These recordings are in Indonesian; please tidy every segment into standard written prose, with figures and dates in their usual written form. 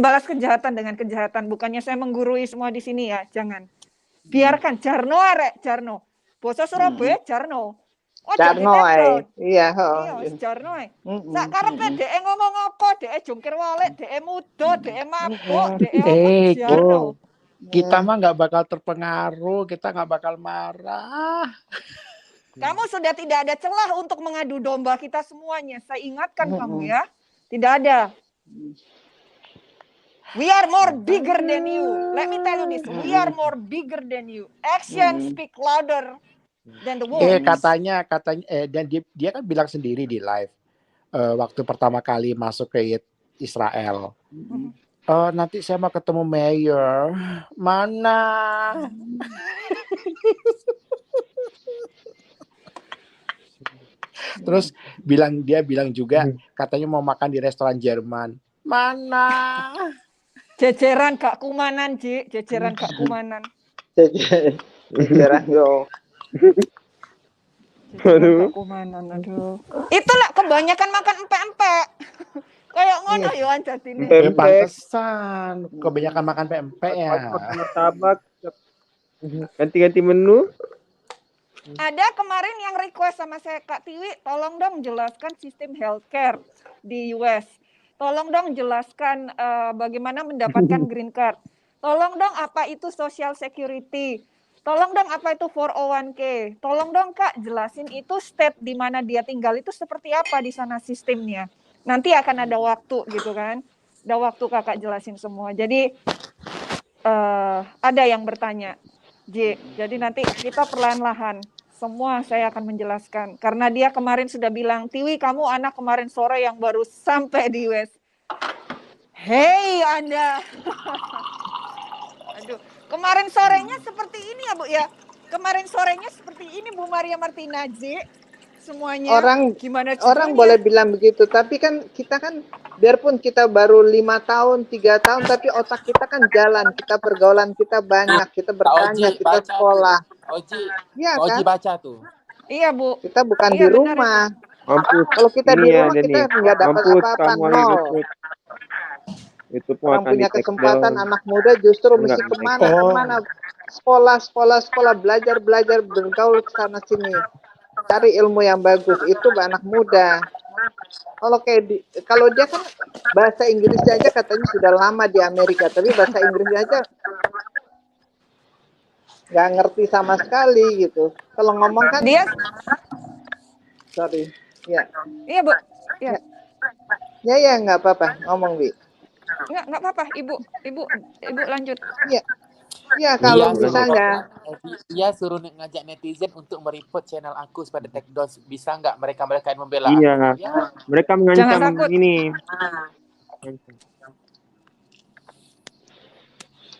balas kejahatan dengan kejahatan. Bukannya saya menggurui semua di sini ya, jangan. Biarkan Jarno arek, Jarno. Basa Surabaya Jarno. Oh, Jarno ae. Iya, iya, wis Jarno ae. Sak karepe dhek ngomong apa, dhek jungkir walik, dhek mudo, dhek mabuk, dhek apa Jarno. Kita mah nggak bakal terpengaruh, kita nggak bakal marah. Kamu sudah tidak ada celah untuk mengadu domba kita semuanya. Saya ingatkan kamu ya. Tidak ada. We are more bigger than you. Let me tell you this. We are more bigger than you. Action speak louder than the words. Katanya dan dia kan bilang sendiri di live waktu pertama kali masuk ke Israel. Nanti saya mau ketemu mayor. Mana? Terus dia bilang juga katanya mau makan di restoran Jerman. Mana? Jejeran gak kumanan, Ji. Jejeran gak kumanan. Jejeran yo. Aduh. Kumanan, aduh. Itulah kebanyakan makan empek-empek. Kayak ngono yo anjatine. Pantesan kebanyakan makan pempek ya. Martabak. Ganti-ganti menu. Ada kemarin yang request sama saya, Kak Tiwi, tolong dong jelaskan sistem healthcare di US. Tolong dong jelaskan bagaimana mendapatkan green card. Tolong dong apa itu social security. Tolong dong apa itu 401k. Tolong dong Kak jelasin itu state di mana dia tinggal itu seperti apa di sana sistemnya. Nanti akan ada waktu gitu kan. Ada waktu Kakak jelasin semua. Jadi ada yang bertanya. Jadi nanti kita perlahan-lahan semua saya akan menjelaskan. Karena dia kemarin sudah bilang, Tiwi kamu anak kemarin sore yang baru sampai di US. Hei Anda. Aduh, kemarin sorenya seperti ini ya Bu ya. Kemarin sorenya seperti ini Bu Maria Martina semuanya. Orang boleh bilang begitu, tapi kan kita kan biarpun kita baru 5 tahun, 3 tahun, tapi otak kita kan jalan, kita pergaulan kita banyak, kita bertanya, kita sekolah. Iya kan? Baca tuh. Iya Bu. Kita bukan di rumah. Kalau kita di rumah kita nggak dapat apa-apa, nol. Orang punya kesempatan, anak muda justru mesti kemana, sekolah, belajar, bergaul ke sana sini. Cari ilmu yang bagus, itu anak muda. Kalau dia kan bahasa Inggrisnya aja katanya sudah lama di Amerika, tapi bahasa Inggrisnya aja nggak ngerti sama sekali gitu. Kalau ngomong kan dia, sorry, ya. Iya Bu, ya. Ya nggak apa-apa, ngomong Bi. Nggak apa-apa, Ibu lanjut. Iya. Ya kalau bisa nggak? Dia suruh ngajak netizen untuk mereport channel aku pada Techdons. Bisa nggak mereka yang membela? Iya. Ya. Mereka mengancam ini.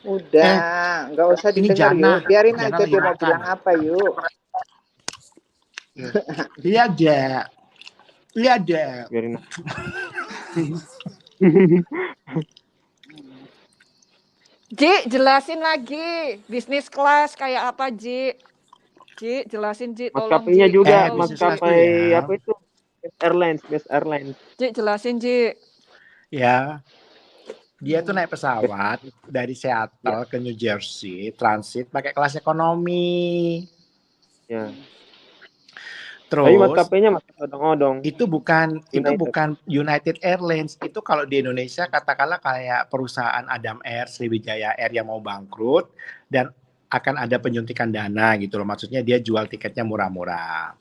Udah, nggak usah didengar yuk. Biarin aja dia mau bilang apa yuk. Iya aja. Biarin. Jelasin lagi bisnis kelas kayak apa jelasin tolong maskapainya juga maskapai apa itu Best Airlines jelasin ya. Dia tuh naik pesawat dari Seattle ke New Jersey transit pakai kelas ekonomi ya. Terus tapi maskapainya odong-odong. Itu bukan United Airlines. Itu kalau di Indonesia katakanlah kayak perusahaan Adam Air, Sriwijaya Air yang mau bangkrut dan akan ada penyuntikan dana gitu loh. Maksudnya dia jual tiketnya murah-murah.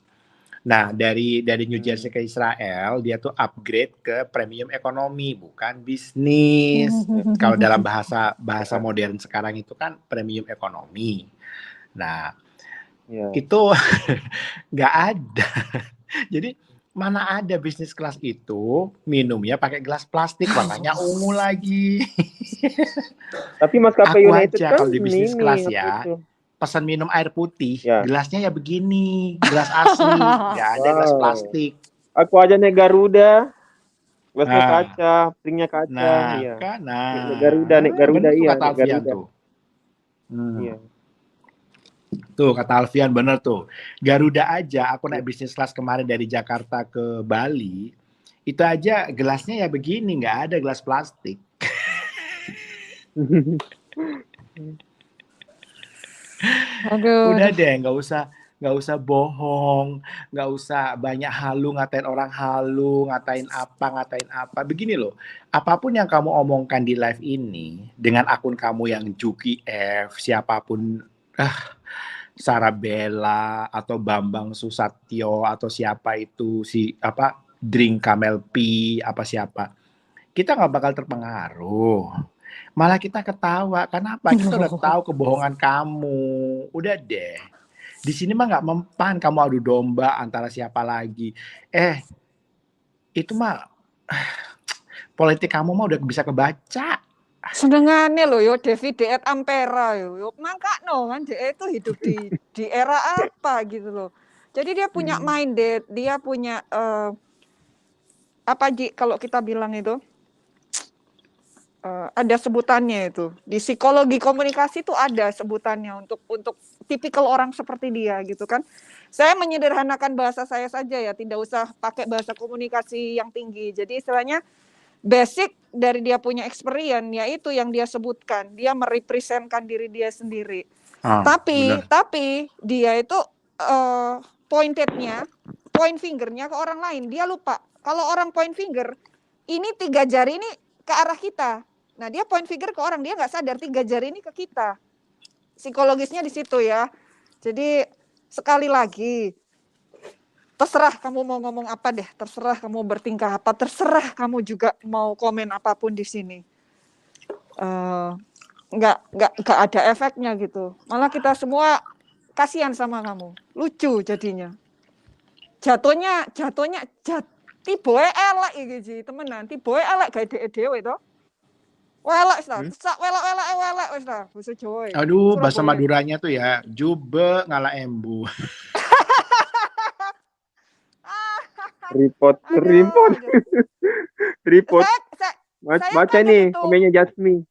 Nah, dari New Jersey ke Israel dia tuh upgrade ke premium ekonomi, bukan bisnis. Kalau dalam bahasa modern sekarang itu kan premium ekonomi. Nah, itu nggak ada. Jadi mana ada bisnis kelas itu minumnya pakai gelas plastik warnanya ungu lagi. Tapi maskapai United kan kalau di bisnis kelas ya pesan minum air putih, gelasnya ya begini, gelas asli, nggak ada gelas plastik. Aku aja naik Garuda, gelasnya kaca, piringnya kaca. Naik Garuda iya. Kata Alfian tuh. Iya. Tuh kata Alfian bener tuh. Garuda aja, aku naik bisnis kelas kemarin dari Jakarta ke Bali, itu aja gelasnya ya begini, nggak ada gelas plastik. Aduh, Udah aduh. deh, nggak usah bohong, nggak usah banyak halu ngatain orang halu, ngatain apa. Begini loh, apapun yang kamu omongkan di live ini dengan akun kamu yang Juki F, siapapun, Sarabella atau Bambang Susatyo atau siapa itu si apa Drink Camel P apa siapa, kita nggak bakal terpengaruh. Malah kita ketawa. Kenapa? Kita udah tahu kebohongan kamu. Udah deh. Di sini mah nggak mempan kamu adu domba antara siapa lagi. Itu mah politik kamu mah udah bisa kebaca. Senengane loh yo David et Ampera yo makakno kan dia itu hidup di era apa gitu loh. Jadi dia punya minded, dia punya apa Ji kalau kita bilang itu ada sebutannya itu. Di psikologi komunikasi itu ada sebutannya untuk tipikal orang seperti dia gitu kan. Saya menyederhanakan bahasa saya saja ya, tidak usah pakai bahasa komunikasi yang tinggi. Jadi istilahnya basic dari dia punya experience yaitu yang dia sebutkan, dia merepresentkan diri dia sendiri. Tapi dia itu pointednya, point fingernya ke orang lain. Dia lupa kalau orang point finger ini 3 jari ini ke arah kita. Nah dia point finger ke orang, dia nggak sadar 3 jari ini ke kita. Psikologisnya di situ ya. Jadi sekali lagi, terserah kamu mau ngomong apa deh, terserah kamu bertingkah apa, terserah kamu juga mau komen apapun di sini. Nggak ada efeknya gitu. Malah kita semua kasihan sama kamu, lucu jadinya. Jatuhnya tiboe elek iki Ji, temenan. Tiboe elek gawe dhewe to. Welek ta, sak welek wis ta, basa Jawa. Aduh, bahasa Maduranya tuh ya, jube ngalah embu. Report. Baca nih komennya Jasmine.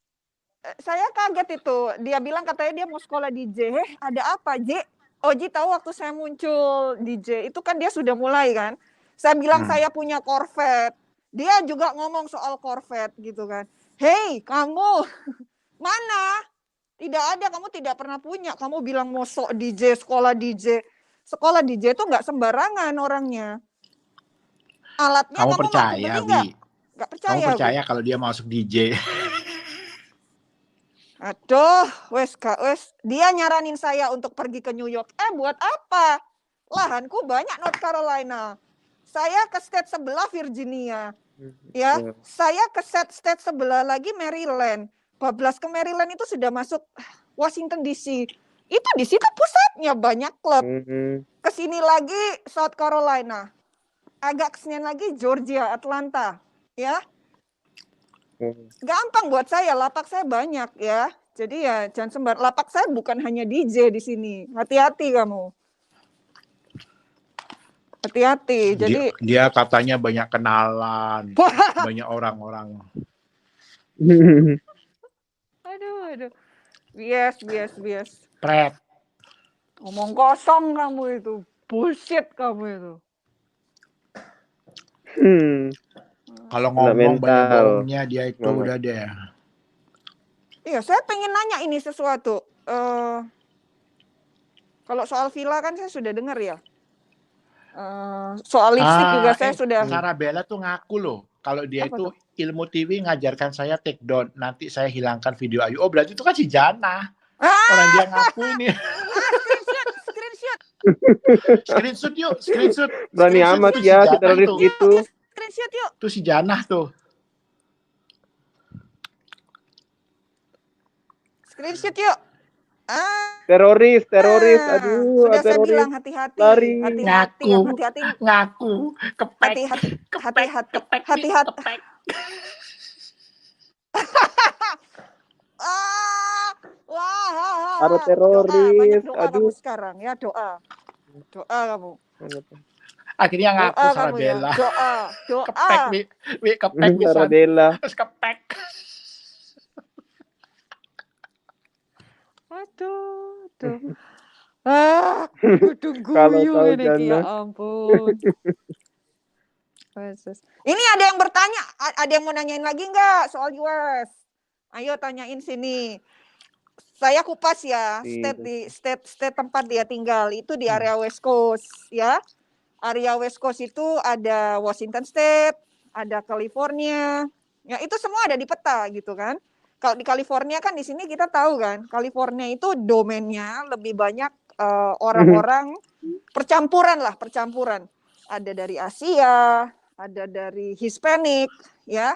Saya kaget itu. Dia bilang katanya dia mau sekolah DJ. Ada apa, Ji? Oh, Ji tahu waktu saya muncul DJ, itu kan dia sudah mulai kan. Saya bilang saya punya Corvette. Dia juga ngomong soal Corvette gitu kan. Hei, kamu mana? Tidak ada, kamu tidak pernah punya. Kamu bilang mau sok DJ, sekolah DJ. Sekolah DJ itu nggak sembarangan orangnya. Alatnya kamu percaya, Bi? Nggak percaya. Kamu percaya kalau dia masuk DJ? Aduh, wes. Dia nyaranin saya untuk pergi ke New York. Buat apa? Lahanku banyak North Carolina. Saya ke state sebelah Virginia. Ya, saya ke state sebelah lagi Maryland. Bablas ke Maryland itu sudah masuk Washington DC. Itu di situ pusatnya banyak klub. Kesini lagi South Carolina. Agak kesini lagi Georgia, Atlanta. Ya. Gampang buat saya, lapak saya banyak ya. Jadi ya jangan sembar. Lapak saya bukan hanya DJ di sini. Hati-hati kamu. Hati-hati. Jadi dia katanya banyak kenalan, banyak orang-orang. Aduh. Bias. Pret. Ngomong kosong kamu itu. Bullshit kamu itu. Kalau ngomong banyak bohongnya dia itu udah deh. Iya, saya pengen nanya ini sesuatu. Kalau soal villa kan saya sudah dengar ya. Soal lipstick juga saya sudah. Sarabella tuh ngaku loh kalau dia apa itu tuh? Ilmu TV ngajarkan saya take down, nanti saya hilangkan video Ayu. Oh berarti itu kan si Jana. Orang dia ngaku ini. Screenshot. Berani amat ya si teroris gitu. Screenshot yuk. Tuh si Jana tuh. Screenshot yuk. Teroris. Aduh, sudah teroris. Saya bilang hati-hati. Lari. Hati-hati. Ngaku. Kepek. Hati-hati. Ada teroris. Doa kamu sekarang ya, doa kamu. Akhirnya ngaku Sarabella. Ya. Doa. Kepek bisa. Sarabella. Terus kepek. Aduh. Kudu guyu ini ya ampun. Ini ada yang bertanya, ada yang mau nanyain lagi nggak soal US? Ayo tanyain sini. Saya kupas ya, state tempat dia tinggal itu di area West Coast ya. Area West Coast itu ada Washington State, ada California. Ya itu semua ada di peta gitu kan. Kalau di California kan di sini kita tahu kan, California itu domainnya lebih banyak orang-orang percampuran. Ada dari Asia, ada dari Hispanic ya.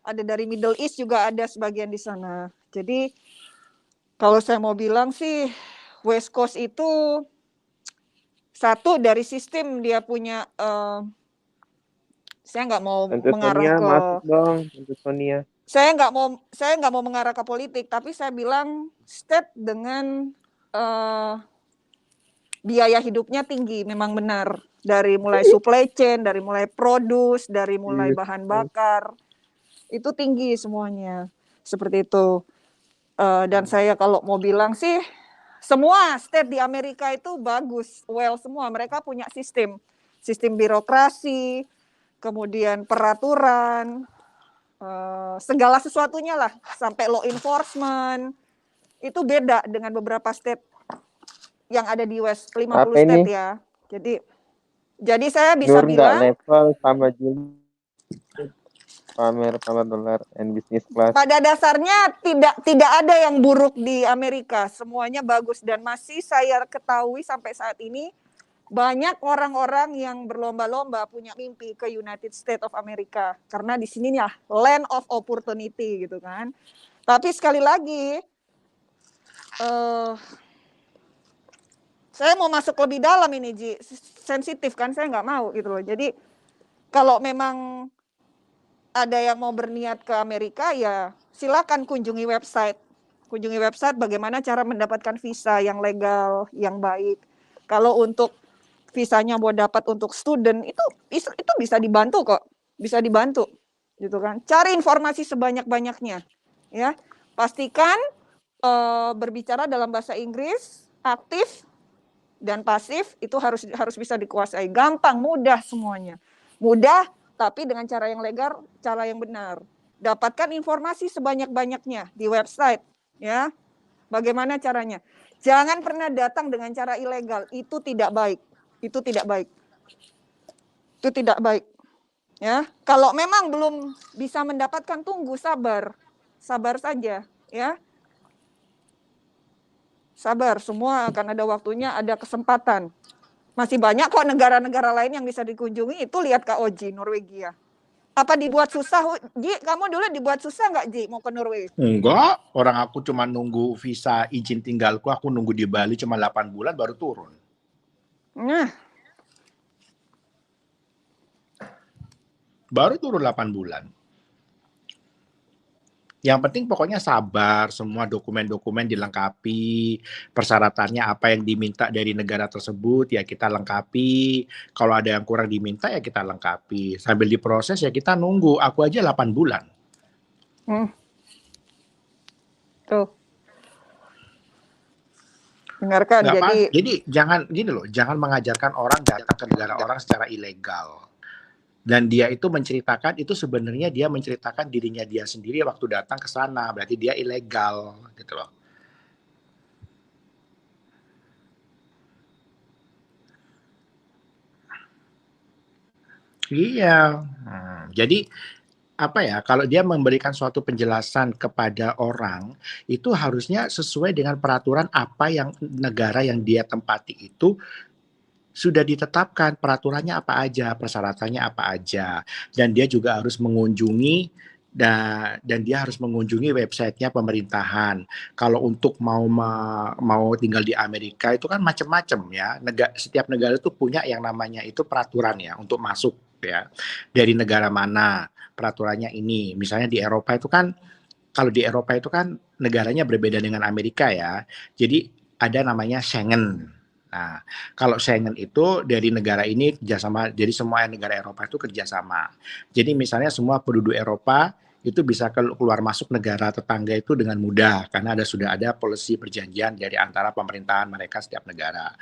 Ada dari Middle East juga ada sebagian di sana. Jadi kalau saya mau bilang sih West Coast itu satu dari sistem dia punya saya nggak mau mengarah ke masuk dong, Sonia. Saya nggak mau mengarah ke politik, tapi saya bilang state dengan biaya hidupnya tinggi, memang benar. Dari mulai supply chain, dari mulai produce, dari mulai bahan bakar, itu tinggi semuanya. Seperti itu. Dan saya kalau mau bilang sih, semua state di Amerika itu bagus, semua. Mereka punya sistem birokrasi, kemudian peraturan, segala sesuatunya lah, sampai law enforcement, itu beda dengan beberapa state yang ada di West, 50 state ya. Jadi saya bisa bilang level sama pamer sama dolar and business class. Pada dasarnya tidak ada yang buruk di Amerika, semuanya bagus dan masih saya ketahui sampai saat ini banyak orang-orang yang berlomba-lomba punya mimpi ke United States of America karena di sini ya land of opportunity gitu kan. Tapi sekali lagi saya mau masuk lebih dalam ini Ji, sensitif kan saya nggak mau gitu loh. Jadi kalau memang ada yang mau berniat ke Amerika ya silakan kunjungi website bagaimana cara mendapatkan visa yang legal, yang baik. Kalau untuk visanya mau dapat untuk student itu bisa dibantu kok, bisa dibantu gitu kan. Cari informasi sebanyak-banyaknya ya. Pastikan berbicara dalam bahasa Inggris, aktif dan pasif itu harus bisa dikuasai. Gampang, mudah semuanya. Mudah tapi dengan cara yang legal, cara yang benar. Dapatkan informasi sebanyak-banyaknya di website ya. Bagaimana caranya? Jangan pernah datang dengan cara ilegal, itu tidak baik. Itu tidak baik. Ya, kalau memang belum bisa mendapatkan, tunggu, sabar saja, ya. Sabar, semua akan ada waktunya, ada kesempatan. Masih banyak kok negara-negara lain yang bisa dikunjungi. Itu lihat Kak Oji, Norwegia. Apa dibuat susah, Ji? Kamu dulu dibuat susah nggak, Ji, mau ke Norwegia? Enggak, orang aku cuma nunggu visa izin tinggalku, aku nunggu di Bali cuma 8 bulan baru turun. Nah. Baru turun 8 bulan. Yang penting pokoknya sabar, semua dokumen-dokumen dilengkapi, persyaratannya apa yang diminta dari negara tersebut ya kita lengkapi. Kalau ada yang kurang diminta ya kita lengkapi. Sambil diproses ya kita nunggu. Aku aja 8 bulan. Tuh. Dengarkan, jadi jangan gini loh, jangan mengajarkan orang datang ke negara orang secara ilegal. Dan dia itu menceritakan, itu sebenarnya dia menceritakan dirinya dia sendiri waktu datang ke sana, berarti dia ilegal gitu loh. Iya. Jadi apa ya, kalau dia memberikan suatu penjelasan kepada orang, itu harusnya sesuai dengan peraturan apa yang negara yang dia tempati itu sudah ditetapkan, peraturannya apa aja, persyaratannya apa aja, dan dia juga harus mengunjungi dan dia harus mengunjungi websitenya pemerintahan. Kalau untuk mau tinggal di Amerika itu kan macam-macam ya. Setiap negara itu punya yang namanya itu peraturan ya untuk masuk ya. Dari negara mana peraturannya ini. Misalnya di Eropa itu kan, kalau di Eropa itu kan negaranya berbeda dengan Amerika ya. Jadi ada namanya Schengen. Nah, kalau Schengen itu dari negara ini kerjasama, jadi semua negara Eropa itu kerjasama. Jadi misalnya semua penduduk Eropa itu bisa keluar masuk negara tetangga itu dengan mudah karena sudah ada polisi perjanjian dari antara pemerintahan mereka setiap negara.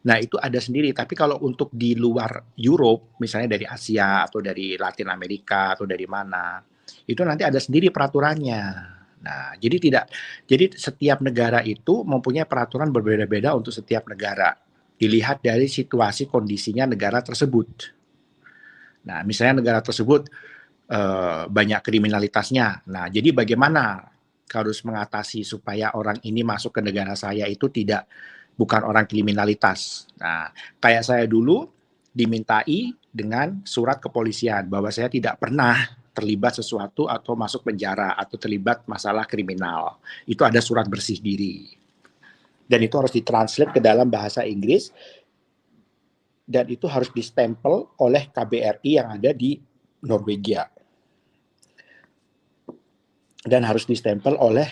Nah itu ada sendiri. Tapi kalau untuk di luar Europe, misalnya dari Asia atau dari Latin Amerika atau dari mana, itu nanti ada sendiri peraturannya. Nah, jadi setiap negara itu mempunyai peraturan berbeda-beda untuk setiap negara. Dilihat dari situasi kondisinya negara tersebut. Nah, misalnya negara tersebut banyak kriminalitasnya. Nah, jadi bagaimana harus mengatasi supaya orang ini masuk ke negara saya itu bukan orang kriminalitas. Nah, kayak saya dulu dimintai dengan surat kepolisian bahwa saya tidak pernah terlibat sesuatu atau masuk penjara atau terlibat masalah kriminal. Itu ada surat bersih diri. Dan itu harus ditranslate ke dalam bahasa Inggris dan itu harus distempel oleh KBRI yang ada di Norwegia. Dan harus distempel oleh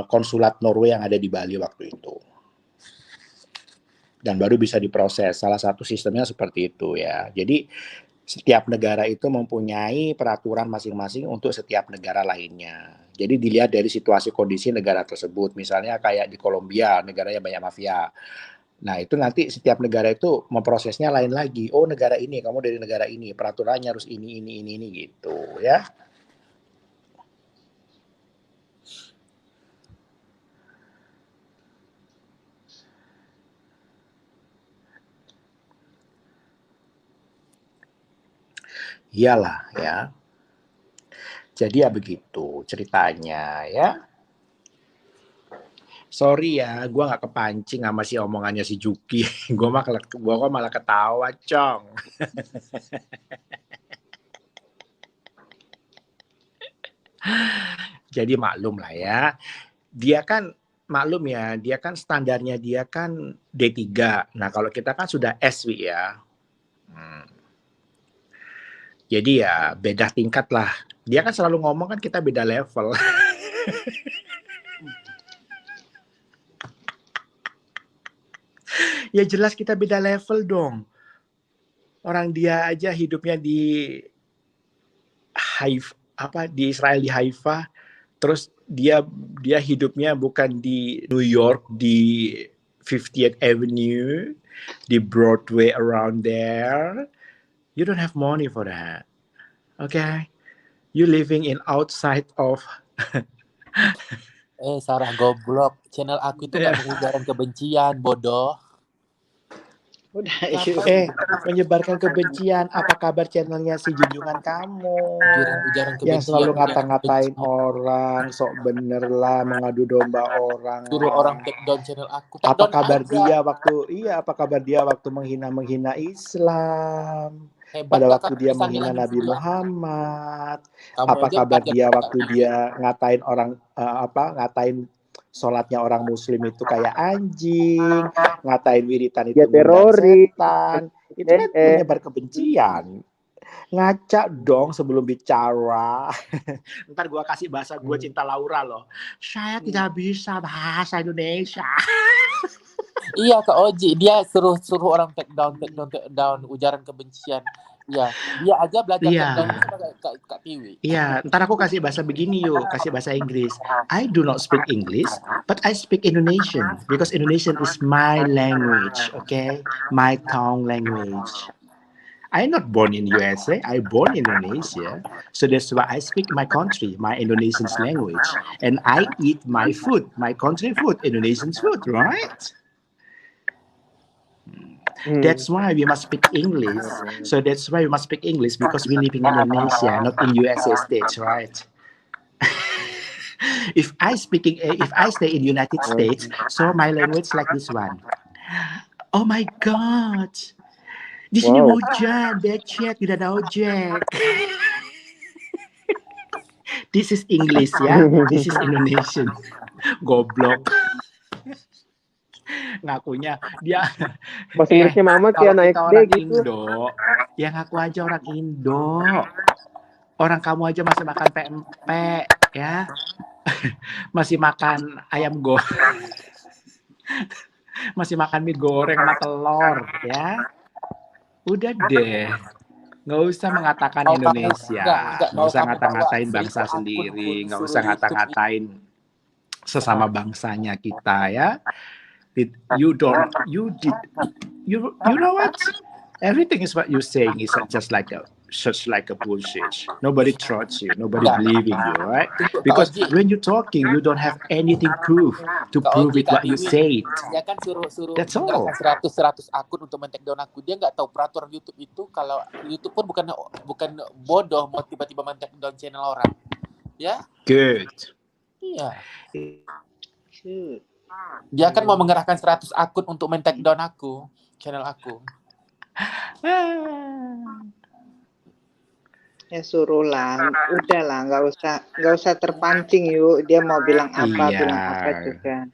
konsulat Norway yang ada di Bali waktu itu. Dan baru bisa diproses. Salah satu sistemnya seperti itu ya. Jadi setiap negara itu mempunyai peraturan masing-masing untuk setiap negara lainnya. Jadi dilihat dari situasi kondisi negara tersebut. Misalnya kayak di Kolombia, negaranya banyak mafia. Nah itu nanti setiap negara itu memprosesnya lain lagi. Oh negara ini, kamu dari negara ini, peraturannya harus ini gitu ya. Iyalah ya. Jadi ya begitu ceritanya ya. Sorry ya, gue nggak kepancing sama si omongannya si Juki. Gue malah ketawa, Cong. Jadi maklum lah ya. Dia kan maklum ya, dia kan standarnya dia kan D3. Nah kalau kita kan sudah SW ya. Jadi ya beda tingkat lah. Dia kan selalu ngomong kan kita beda level. Ya jelas kita beda level dong. Orang dia aja hidupnya di di Israel di Haifa, terus dia hidupnya bukan di New York di 50th Avenue, di Broadway around there. You don't have money for that. Okay? You living in outside of Sarah goblok. Channel aku itu gak menyebarkan kebencian, bodoh. Udah, menyebarkan kebencian. Apa kabar channelnya si junjungan kamu? Ujaran kebencian. Yang selalu ngata-ngatain orang, sok bener lah, mengadu domba orang. Suruh orang take down channel aku. Apa kabar dia waktu menghina Islam? Pada waktu dia menghina Nabi Muhammad. Apa kabar dia waktu dia ngatain orang ngatain sholatnya orang muslim itu kayak anjing, ngatain wiritan itu teroris, setan. Itu kan menyebar kebencian. Ngaca dong sebelum bicara. Ntar gue kasih bahasa gue cinta Laura loh. Saya tidak bisa bahasa Indonesia. Iya Kak Oji, dia suruh orang take down ujaran kebencian. Ya, dia aja belajar take down itu sama Kak Tiwi. Iya, ntar aku kasih bahasa begini yuk, kasih bahasa Inggris. I do not speak English, but I speak Indonesian because Indonesian is my language, okay? My tongue language. I'm not born in USA, I born in Indonesia. So that's why I speak my country, my Indonesian language. And I eat my food, my country food, Indonesian food, right? That's why we must speak English. So that's why we must speak English because we live in Indonesia, not in USA States, right? If I stay in United States, so my language like this one. Oh my God, di sini hujan, becek, tidak ada ojek. This is English ya, this is Indonesian. Goblok. Ngakunya dia bahasa Inggrisnya mama kayak naik SD gitu. Indo, ya ngaku aja orang Indo. Orang kamu aja masih makan pempek ya. Masih makan ayam masih makan mie goreng sama telur ya. Udah deh. Nggak usah mengatakan Indonesia. Nggak usah ngata-ngatain bangsa sendiri. Nggak usah ngata-ngatain sesama bangsanya kita ya. You know what? Everything is what you're saying is just like such like a bullshit. Nobody trusts you. Nobody Nah, believing you, right? tunggu, Kak Because Oji. when you're talking, you don't have anything proof to Kak prove Oji, it Kak what you Tiwi, said. dia kan suruh That's all. menggerakkan 100 akun untuk men-take down aku. Dia nggak tahu peraturan YouTube itu, kalau YouTube pun bukan bodoh mau tiba-tiba men-take down channel orang. Ya? Good. Iya. Dia kan mau mengerahkan 100 akun untuk men-take down aku, channel aku. Ya suruhlah, udahlah, nggak usah terpancing yuk. Dia mau bilang apa juga.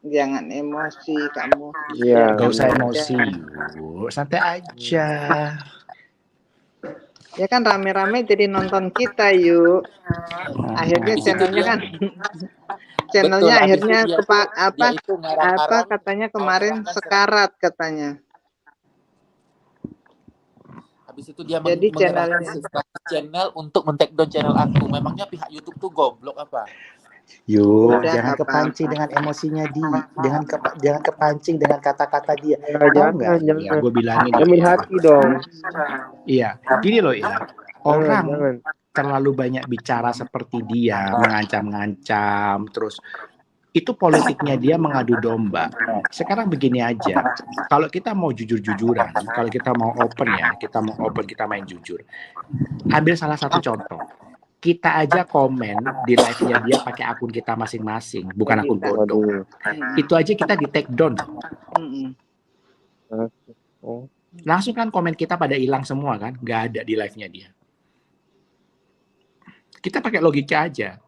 Jangan emosi kamu. Iya. Gak usah emosi, yuk. Santai aja. Ya kan rame-rame jadi nonton kita yuk. Akhirnya channelnya akhirnya katanya kemarin sekarat katanya. Habis itu dia Jadi mengerahkan channel untuk men-take down channel aku. Memangnya pihak YouTube tuh goblok apa? Yuk, Udah, jangan apa-apa. kepancing dengan emosinya jangan kepancing dengan kata-kata dia. Ya, Tahu nggak? jangan. Ya, gue bilangin. Ambil hati dong. Iya, gini loh ya. Orang Jangan. terlalu banyak bicara seperti dia, mengancam-ngancam, terus itu politiknya dia mengadu domba. Sekarang begini aja, kalau kita mau jujur-jujuran, kalau kita mau open ya, kita main jujur. Ambil salah satu contoh. Kita aja komen di live-nya dia pakai akun kita masing-masing, bukan akun bodong. Itu aja kita di take down. Langsung kan komen kita pada hilang semua kan, nggak ada di live-nya dia. Kita pakai logika aja.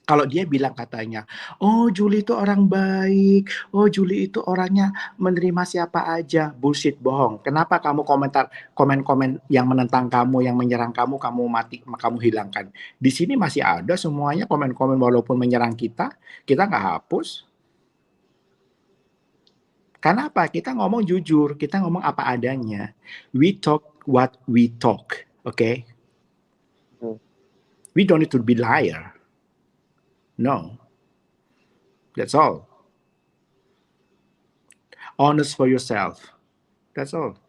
Kalau dia bilang katanya, oh Juli itu orang baik, oh Juli itu orangnya menerima siapa aja, bullshit, bohong. Kenapa kamu komen yang menentang kamu, yang menyerang kamu kamu hilangkan? Di sini masih ada semuanya komen-komen walaupun menyerang kita nggak hapus. Karena apa? Kita ngomong jujur, kita ngomong apa adanya. We talk what we talk, okay? We don't need to be liar. No. That's all. Honest for yourself. That's all.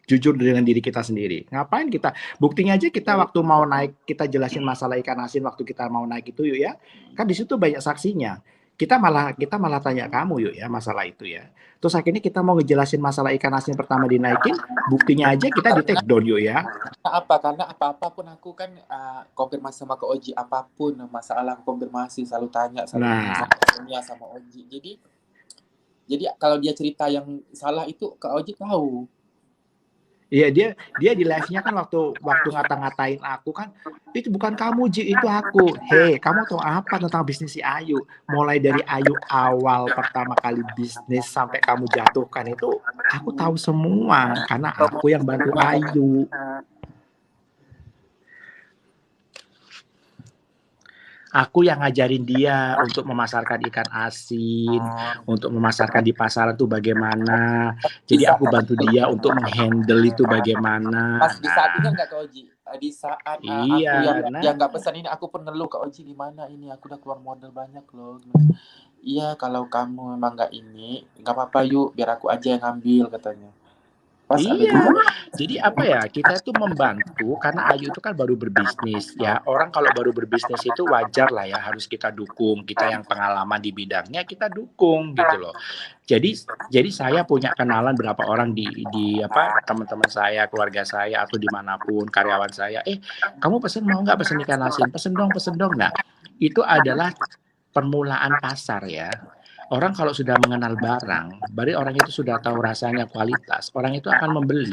Jujur dengan diri kita sendiri. Ngapain kita? Buktinya aja kita waktu mau naik, kita jelasin masalah ikan asin waktu kita mau naik itu yuk ya. Kan di situ banyak saksinya. Kita malah tanya kamu yuk ya masalah itu ya. Terus akhirnya kita mau ngejelasin masalah ikan asin pertama dinaikin, buktinya aja kita di take down yuk ya. Karena apa-apapun aku kan konfirmasi sama Kak Oji, apapun masalah konfirmasi selalu tanya sama Oji. Jadi kalau dia cerita yang salah itu Kak Oji tahu. Iya, dia di live-nya kan waktu ngata-ngatain aku kan, itu bukan kamu Ji, itu aku. Hei, kamu tahu apa tentang bisnis si Ayu? Mulai dari Ayu awal pertama kali bisnis sampai kamu jatuhkan itu, aku tahu semua karena aku yang bantu Ayu. Aku yang ngajarin dia untuk memasarkan ikan asin, untuk memasarkan di pasaran itu bagaimana. Jadi aku bantu dia untuk menghandle itu bagaimana. Pas di saat itu enggak Kak Oji? Di saat aku yang nggak pesan ini, aku pun ngeluh Kak Oji, gimana ini aku udah keluar modal banyak loh. Iya, kalau kamu memang nggak apa-apa yuk, biar aku aja yang ngambil katanya. Iya, jadi apa ya, kita itu membantu karena Ayu itu kan baru berbisnis ya. Orang kalau baru berbisnis itu wajar lah ya, harus kita dukung. Kita yang pengalaman di bidangnya kita dukung gitu loh. Jadi saya punya kenalan berapa orang di teman-teman saya, keluarga saya atau dimanapun karyawan saya. Kamu mau nggak pesen ikan asin? Pesen dong. Nah, itu adalah permulaan pasar ya. Orang kalau sudah mengenal barang, berarti orang itu sudah tahu rasanya kualitas, orang itu akan membeli.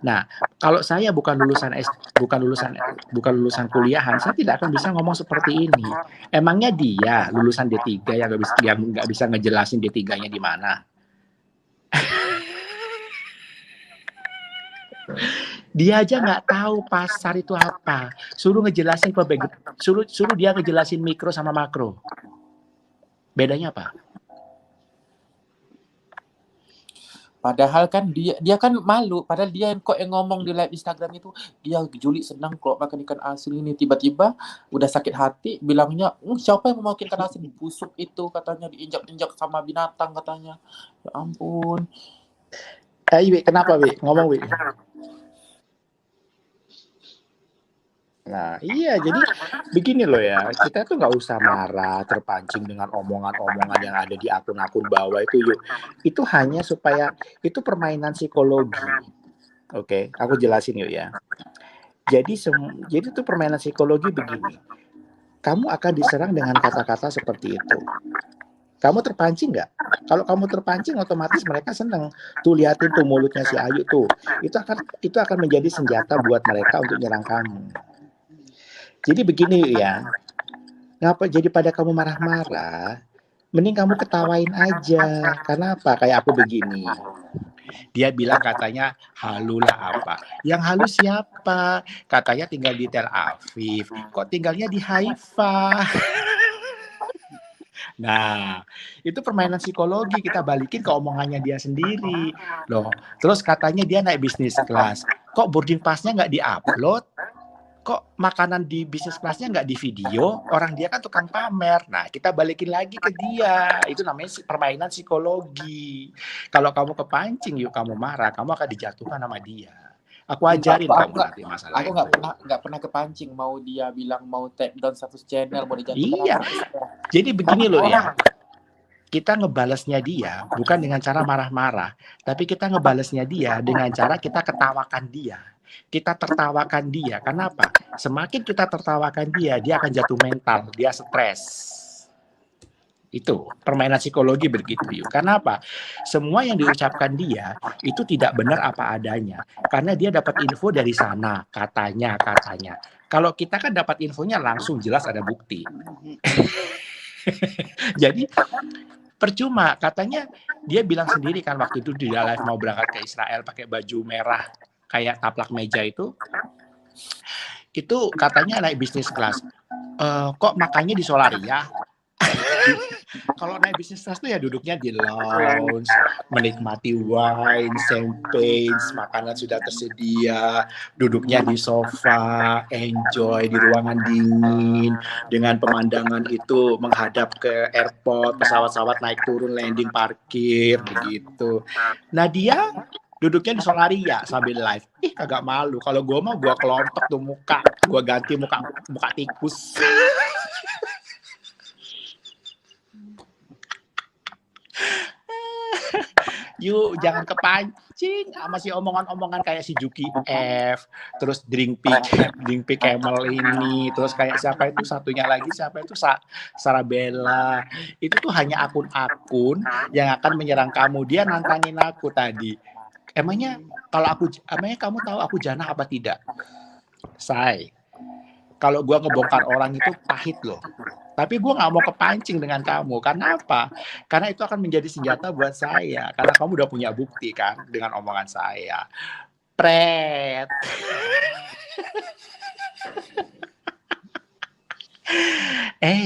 Nah, kalau saya bukan lulusan kuliahan, saya tidak akan bisa ngomong seperti ini. Emangnya dia lulusan D3 yang nggak bisa ngejelasin D3-nya di mana? Dia aja nggak tahu pasar itu apa. Suruh dia ngejelasin mikro sama makro. Bedanya apa? Padahal kan dia kan malu, padahal dia yang ngomong di live Instagram itu, dia Juli senang kok makan ikan asin ini, tiba-tiba udah sakit hati bilangnya, siapa yang mau makan ikan asin, busuk itu katanya, diinjak-injak sama binatang katanya. Ya ampun. Wi, kenapa Wi? Ngomong Wi. Nah, iya, jadi begini loh ya, kita tuh nggak usah marah, terpancing dengan omongan-omongan yang ada di akun-akun bawah itu yuk. Itu hanya supaya itu permainan psikologi. Oke, aku jelasin yuk ya. Jadi tuh permainan psikologi begini. Kamu akan diserang dengan kata-kata seperti itu. Kamu terpancing nggak? Kalau kamu terpancing, otomatis mereka seneng. Tuh liatin tuh mulutnya si Ayu tuh. Itu akan menjadi senjata buat mereka untuk nyerang kamu. Jadi begini ya, ngapa jadi pada kamu marah-marah, mending kamu ketawain aja. Karena apa? Kayak aku begini. Dia bilang katanya halu lah apa. Yang halu siapa? Katanya tinggal di Tel Aviv. Kok tinggalnya di Haifa? Nah, itu permainan psikologi, kita balikin ke omongannya dia sendiri. Loh, terus katanya dia naik bisnis kelas. Kok boarding pass-nya nggak di-upload? Kok makanan di bisnis kelasnya nggak di video? Orang dia kan tukang pamer. Nah, kita balikin lagi ke dia. Itu namanya permainan psikologi. Kalau kamu kepancing, yuk kamu marah, kamu akan dijatuhkan sama dia. Aku ajarin kamu nanti masalah Aku itu. nggak pernah kepancing. Mau dia bilang mau take down satu channel, mau dijatuhkan. Iya. Jadi begini loh ya. Kita ngebalesnya dia bukan dengan cara marah-marah, tapi kita ngebalesnya dia dengan cara kita ketawakan dia. Kita tertawakan dia. Kenapa? Semakin kita tertawakan dia akan jatuh mental, dia stres. Itu permainan psikologi begitu yuk. Kenapa? Semua yang diucapkan dia itu tidak benar apa adanya. Karena dia dapat info dari sana, katanya. Kalau kita kan dapat infonya langsung jelas ada bukti. Jadi percuma, katanya dia bilang sendiri kan waktu itu di live mau berangkat ke Israel pakai baju merah kayak taplak meja itu katanya naik bisnis kelas. Kok makannya di Solaria? Kalau naik bisnis kelas tuh ya duduknya di lounge, menikmati wine, champagne, makanan sudah tersedia, duduknya di sofa, enjoy di ruangan dingin, dengan pemandangan itu menghadap ke airport, pesawat-pesawat naik turun, landing, parkir, begitu. Nah dia duduknya di Solaria sambil live. Kagak malu. Kalau gue mau gue kelontok tuh muka, gue ganti muka tikus. Yuk jangan kepancing sama si omongan-omongan kayak si Juki F, terus Drink Pick Camel ini, terus kayak siapa itu satunya lagi, siapa itu Sarabella. Itu tuh hanya akun-akun yang akan menyerang kamu. Dia nantangin aku tadi. Emangnya kamu tahu aku jana apa tidak? Say, kalau gua ngebongkar orang itu pahit loh. Tapi gue nggak mau kepancing dengan kamu. Karena apa? Karena itu akan menjadi senjata buat saya. Karena kamu udah punya bukti kan dengan omongan saya. Pret.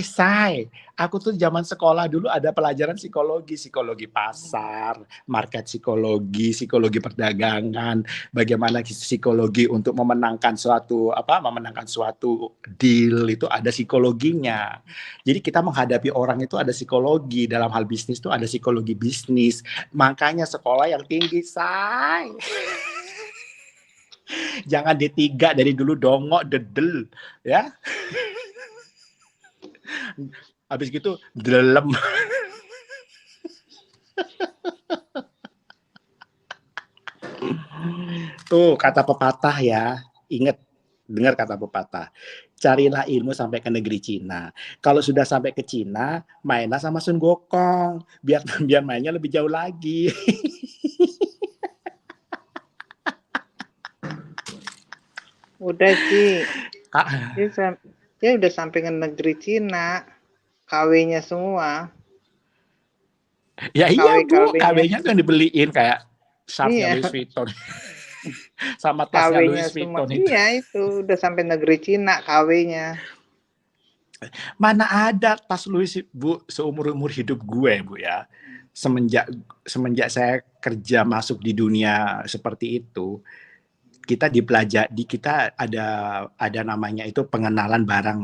Say, aku tuh zaman sekolah dulu ada pelajaran psikologi pasar, market psikologi perdagangan, bagaimana psikologi untuk memenangkan suatu deal itu ada psikologinya. Jadi kita menghadapi orang itu ada psikologi, dalam hal bisnis itu ada psikologi bisnis. Makanya sekolah yang tinggi, say. Jangan D3 dari dulu dongok dedel, ya. Habis gitu delem. Tuh kata pepatah ya, ingat, dengar kata pepatah. Carilah ilmu sampai ke negeri Cina. Kalau sudah sampai ke Cina, mainlah sama Sun Gokong, biar mainnya lebih jauh lagi. Udah sih. Dia udah sampai ke negeri Cina, KW-nya semua. Ya iya Bu, KW-nya tuh yang dibeliin kayak Sharpnya Louis Vuitton. Sama tasnya Louis Vuitton itu. Iya itu, udah sampai negeri Cina KW-nya. Mana ada tas Louis, Bu, seumur-umur hidup gue, Bu ya. Semenjak saya kerja masuk di dunia seperti itu, kita ada namanya itu pengenalan barang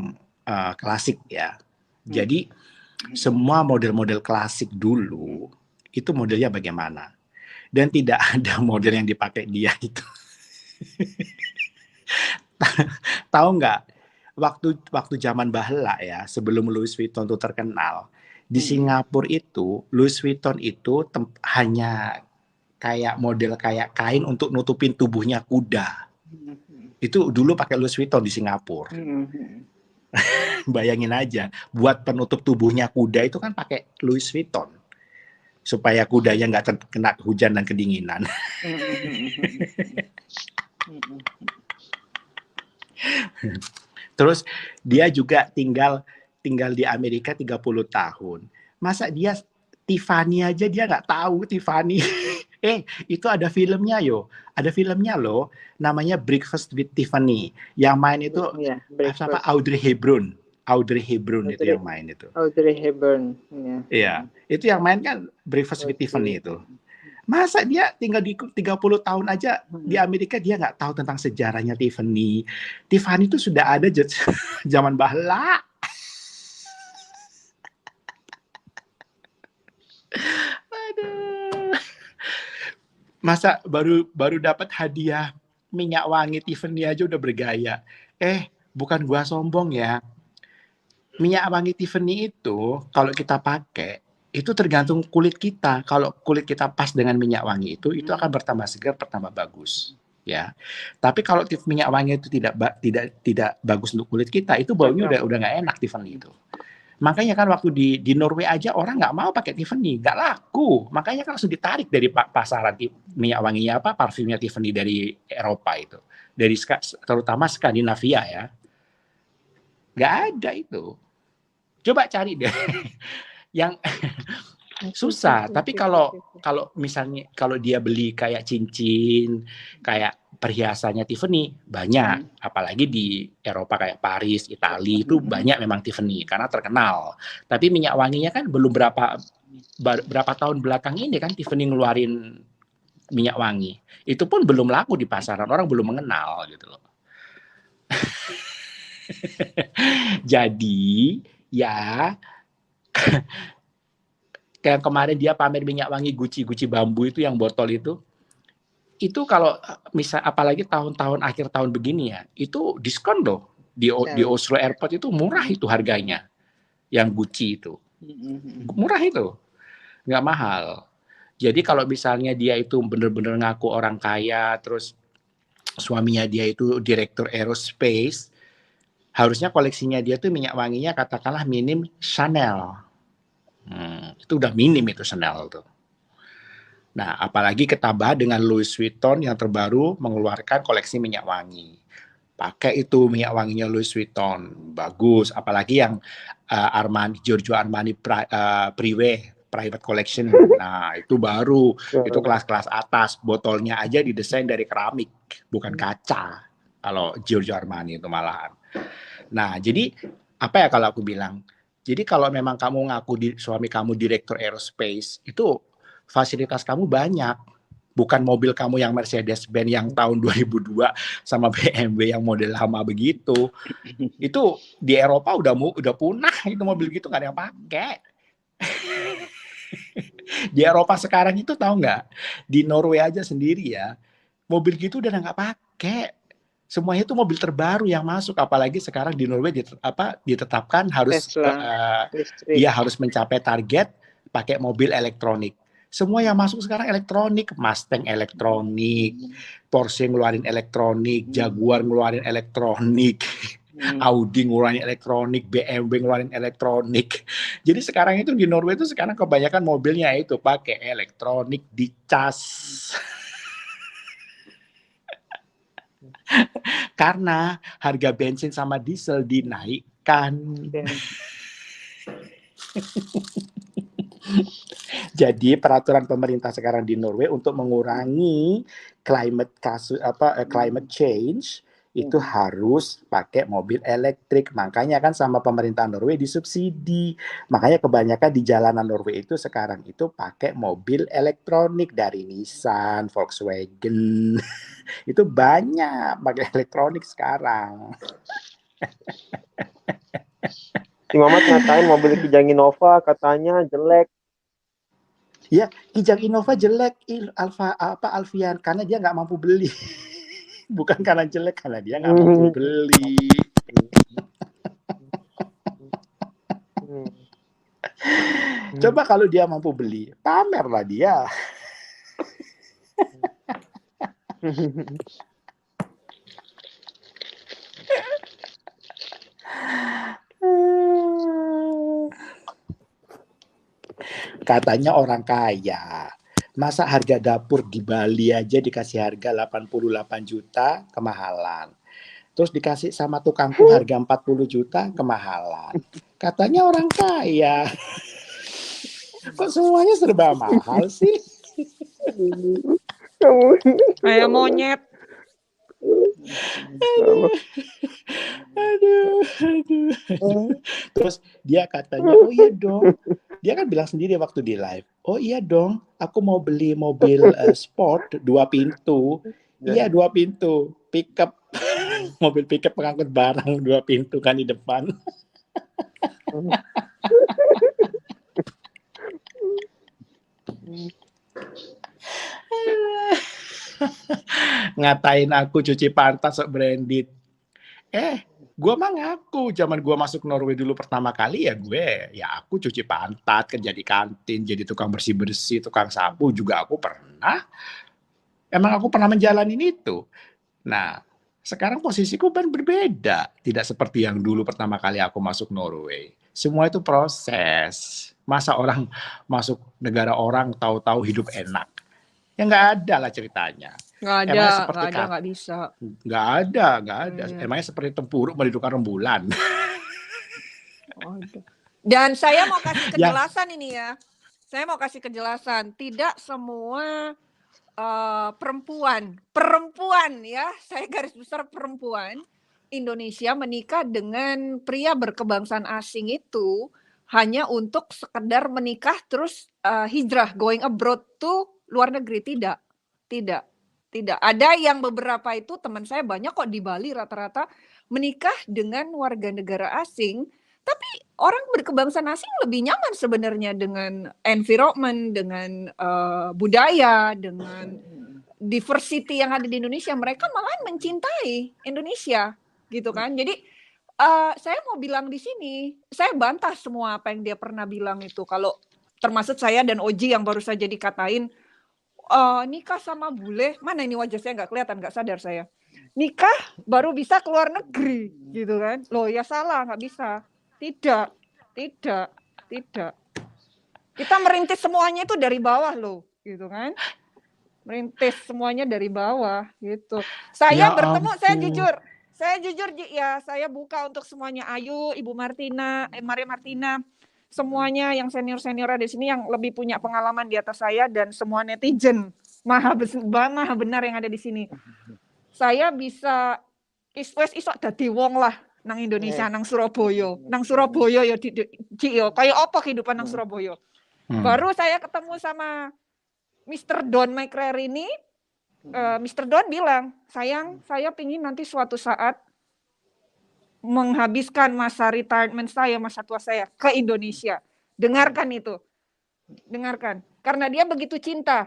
klasik ya. Jadi semua model-model klasik dulu itu modelnya bagaimana, dan tidak ada model yang dipakai dia itu. tahu nggak? Waktu zaman baheula ya, sebelum Louis Vuitton itu terkenal, di Singapura itu Louis Vuitton itu hanya kayak model kayak kain untuk nutupin tubuhnya kuda. Itu dulu pakai Louis Vuitton di Singapura. Bayangin aja, buat penutup tubuhnya kuda itu kan pakai Louis Vuitton supaya kudanya nggak terkena hujan dan kedinginan. Terus dia juga tinggal di Amerika 30 tahun. Masa dia Tiffany aja dia nggak tahu Tiffany. Itu ada filmnya Ada filmnya loh, namanya Breakfast with Tiffany. Yang main itu siapa? Audrey Hepburn itu yang main itu. Audrey Hepburn. Iya, itu yang main kan Breakfast with Tiffany itu. Masa dia tinggal di 30 tahun aja di Amerika dia nggak tahu tentang sejarahnya Tiffany. Tiffany itu sudah ada zaman baheula. Aduh. Masa baru dapat hadiah minyak wangi Tiffany aja udah bergaya. Bukan gua sombong ya. Minyak wangi Tiffany itu kalau kita pakai itu tergantung kulit kita. Kalau kulit kita pas dengan minyak wangi itu akan bertambah segar, bertambah bagus, ya. Tapi kalau minyak wangi itu tidak bagus untuk kulit kita, itu baunya udah nggak enak Tiffany itu. Makanya kan waktu di Norway aja orang nggak mau pakai Tiffany, nggak laku. Makanya kan langsung ditarik dari pasaran minyak wanginya parfumnya Tiffany dari Eropa itu, dari terutama Skandinavia ya. Nggak ada itu. Coba cari deh. Yang susah, tapi kalau misalnya kalau dia beli kayak cincin, kayak perhiasannya Tiffany banyak, apalagi di Eropa kayak Paris, Italia itu banyak memang Tiffany karena terkenal. Tapi minyak wanginya kan belum berapa tahun belakang ini kan Tiffany ngeluarin minyak wangi. Itu pun belum laku di pasaran, orang belum mengenal gitu loh. Jadi ya kayak kemarin dia pamer minyak wangi Gucci bambu itu yang botol itu kalau misal apalagi tahun-tahun akhir tahun begini ya, itu diskon loh di Oslo Airport itu murah itu harganya, yang Gucci itu murah itu, nggak mahal. Jadi kalau misalnya dia itu bener-bener ngaku orang kaya, terus suaminya dia itu direktur aerospace, harusnya koleksinya dia tuh minyak wanginya katakanlah minim Chanel. Itu udah minim itu Chanel tuh. Nah, apalagi ketambah dengan Louis Vuitton yang terbaru mengeluarkan koleksi minyak wangi. Pakai itu minyak wanginya Louis Vuitton, bagus. Apalagi yang Giorgio Armani Private Collection. Nah, itu baru, itu kelas-kelas atas. Botolnya aja didesain dari keramik, bukan kaca. Kalau Giorgio Armani itu malahan. Nah, jadi apa ya kalau aku bilang? Jadi kalau memang kamu ngaku suami kamu direktur aerospace, itu fasilitas kamu banyak. Bukan mobil kamu yang Mercedes-Benz yang tahun 2002 sama BMW yang model lama begitu. Itu di Eropa udah punah itu mobil gitu, nggak ada yang pakai. Di Eropa sekarang itu tahu nggak? Di Norway aja sendiri ya, mobil gitu udah nggak pakai. Semuanya itu mobil terbaru yang masuk, apalagi sekarang di Norway ditetapkan harus harus mencapai target pakai mobil elektronik. Semua yang masuk sekarang elektronik, Mustang elektronik, Porsche ngeluarin elektronik, Jaguar ngeluarin elektronik, Audi ngeluarin elektronik, BMW ngeluarin elektronik. Jadi sekarang itu di Norway itu sekarang kebanyakan mobilnya itu pakai elektronik dicas. Karena harga bensin sama diesel dinaikkan. Jadi peraturan pemerintah sekarang di Norway untuk mengurangi climate change itu harus pakai mobil elektrik. Makanya kan sama pemerintah Norway disubsidi. Makanya kebanyakan di jalanan Norway itu sekarang itu pakai mobil elektronik dari Nissan, Volkswagen. Itu banyak pakai elektronik sekarang. Si Mamat ngatain mobil Kijang Innova katanya jelek. Ya, Kijang Innova jelek, Alfian, karena dia nggak mampu beli. Bukan karena jelek, karena dia nggak mampu beli. Coba kalau dia mampu beli, pamerlah dia. Katanya orang kaya. Masa harga dapur di Bali aja dikasih harga 88 juta, kemahalan. Terus dikasih sama tukangku harga 40 juta, kemahalan. Katanya orang kaya. Kok semuanya serba mahal sih? Kayak monyet. Aduh. Terus dia katanya, oh iya dong. Dia kan bilang sendiri waktu di live, oh iya dong, aku mau beli mobil sport 2 pintu. Iya 2 pintu, pickup, mobil pickup pengangkut barang 2 pintu kan di depan. Ngatain aku cuci pantat sok branded. Gue mah ngaku zaman gue masuk Norway dulu pertama kali aku cuci pantat, kerja di kantin, jadi tukang bersih-bersih, tukang sapu juga aku pernah. Emang aku pernah menjalani itu. Nah, sekarang posisiku kan berbeda. Tidak seperti yang dulu pertama kali aku masuk Norway. Semua itu proses. Masa orang masuk negara orang tahu-tahu hidup enak? Ya nggak ada lah ceritanya. Nggak bisa. Nggak ada. Emangnya seperti tempuruk merindukan rembulan. Dan saya mau kasih kejelasan ini ya. Saya mau kasih kejelasan. Tidak semua perempuan ya, saya garis besar perempuan Indonesia menikah dengan pria berkebangsaan asing itu hanya untuk sekedar menikah terus hijrah, going abroad to luar negeri. Tidak. Ada yang beberapa itu teman saya banyak kok di Bali rata-rata menikah dengan warga negara asing, tapi orang berkebangsaan asing lebih nyaman sebenarnya dengan environment, dengan budaya, dengan diversity yang ada di Indonesia. Mereka malahan mencintai Indonesia, gitu kan. Jadi saya mau bilang di sini, saya bantah semua apa yang dia pernah bilang itu. Kalau termasuk saya dan Oji yang baru saja dikatain nikah sama bule, mana ini wajah saya nggak kelihatan, nggak sadar saya. Nikah baru bisa keluar negeri, gitu kan. Loh ya salah, nggak bisa. Tidak. Kita merintis semuanya itu dari bawah loh, gitu kan. Merintis semuanya dari bawah, gitu. Saya saya jujur ya, saya buka untuk semuanya. Ayu, Ibu Martina, Maria Martina, semuanya yang senior ada di sini yang lebih punya pengalaman di atas saya dan semua netizen maha benar yang ada di sini. Saya bisa isok dadi wong lah nang Indonesia, nang Surabaya ya kayak apa kehidupan nang Surabaya. Baru saya ketemu sama Mr. Don McCrary ini, Mr. Don bilang, sayang, saya pingin nanti suatu saat menghabiskan masa retirement saya, masa tua saya ke Indonesia. Dengarkan itu. Dengarkan. Karena dia begitu cinta.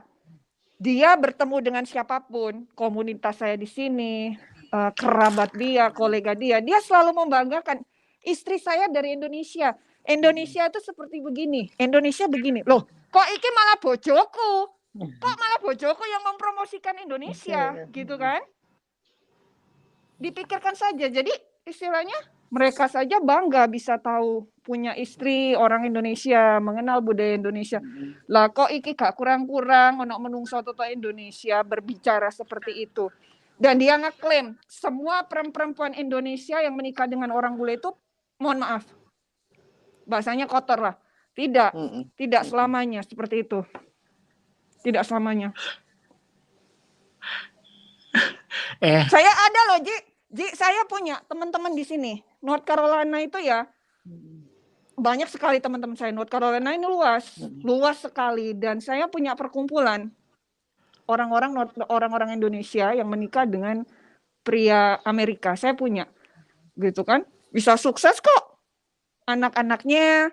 Dia bertemu dengan siapapun, komunitas saya di sini, kerabat dia, kolega dia selalu membanggakan istri saya dari Indonesia. Indonesia itu seperti begini. Indonesia begini. Loh, kok iki malah bojoku? Kok malah bojoku yang mempromosikan Indonesia, gitu kan? Dipikirkan saja. Jadi istilahnya mereka saja bangga bisa tahu punya istri orang Indonesia, mengenal budaya Indonesia. Lah kok iki gak kurang-kurang ono menungso toto Indonesia berbicara seperti itu. Dan dia ngeklaim semua perempuan Indonesia yang menikah dengan orang bule itu, mohon maaf, bahasanya kotor lah. Tidak selamanya seperti itu. Tidak selamanya. Saya ada loh, Ji, saya punya teman-teman di sini. North Carolina itu ya, banyak sekali teman-teman saya. North Carolina ini luas sekali. Dan saya punya perkumpulan orang-orang Indonesia yang menikah dengan pria Amerika. Saya punya, gitu kan? Bisa sukses kok. Anak-anaknya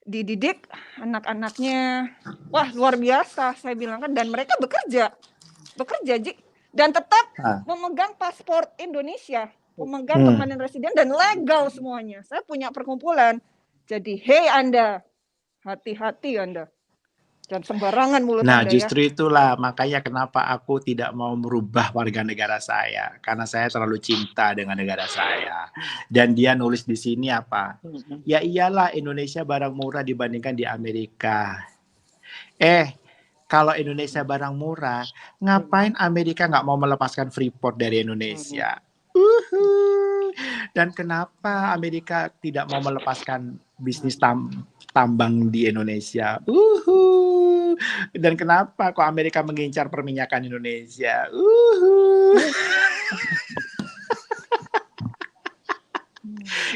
dididik, anak-anaknya, wah luar biasa. Saya bilang kan, dan mereka bekerja, Ji. dan tetap Ah. memegang paspor Indonesia, memegang permanen residen dan legal semuanya. Saya punya perkumpulan. Jadi, hey Anda, hati-hati Anda. Jangan sembarangan mulut Nah, Anda justru itulah makanya kenapa aku tidak mau merubah warga negara saya. Karena saya terlalu cinta dengan negara saya. Dan dia nulis di sini apa? Ya iyalah Indonesia barang murah dibandingkan di Amerika. Kalau Indonesia barang murah, ngapain Amerika nggak mau melepaskan Freeport dari Indonesia? Dan kenapa Amerika tidak mau melepaskan bisnis tambang di Indonesia? Dan kenapa kok Amerika mengincar perminyakan Indonesia?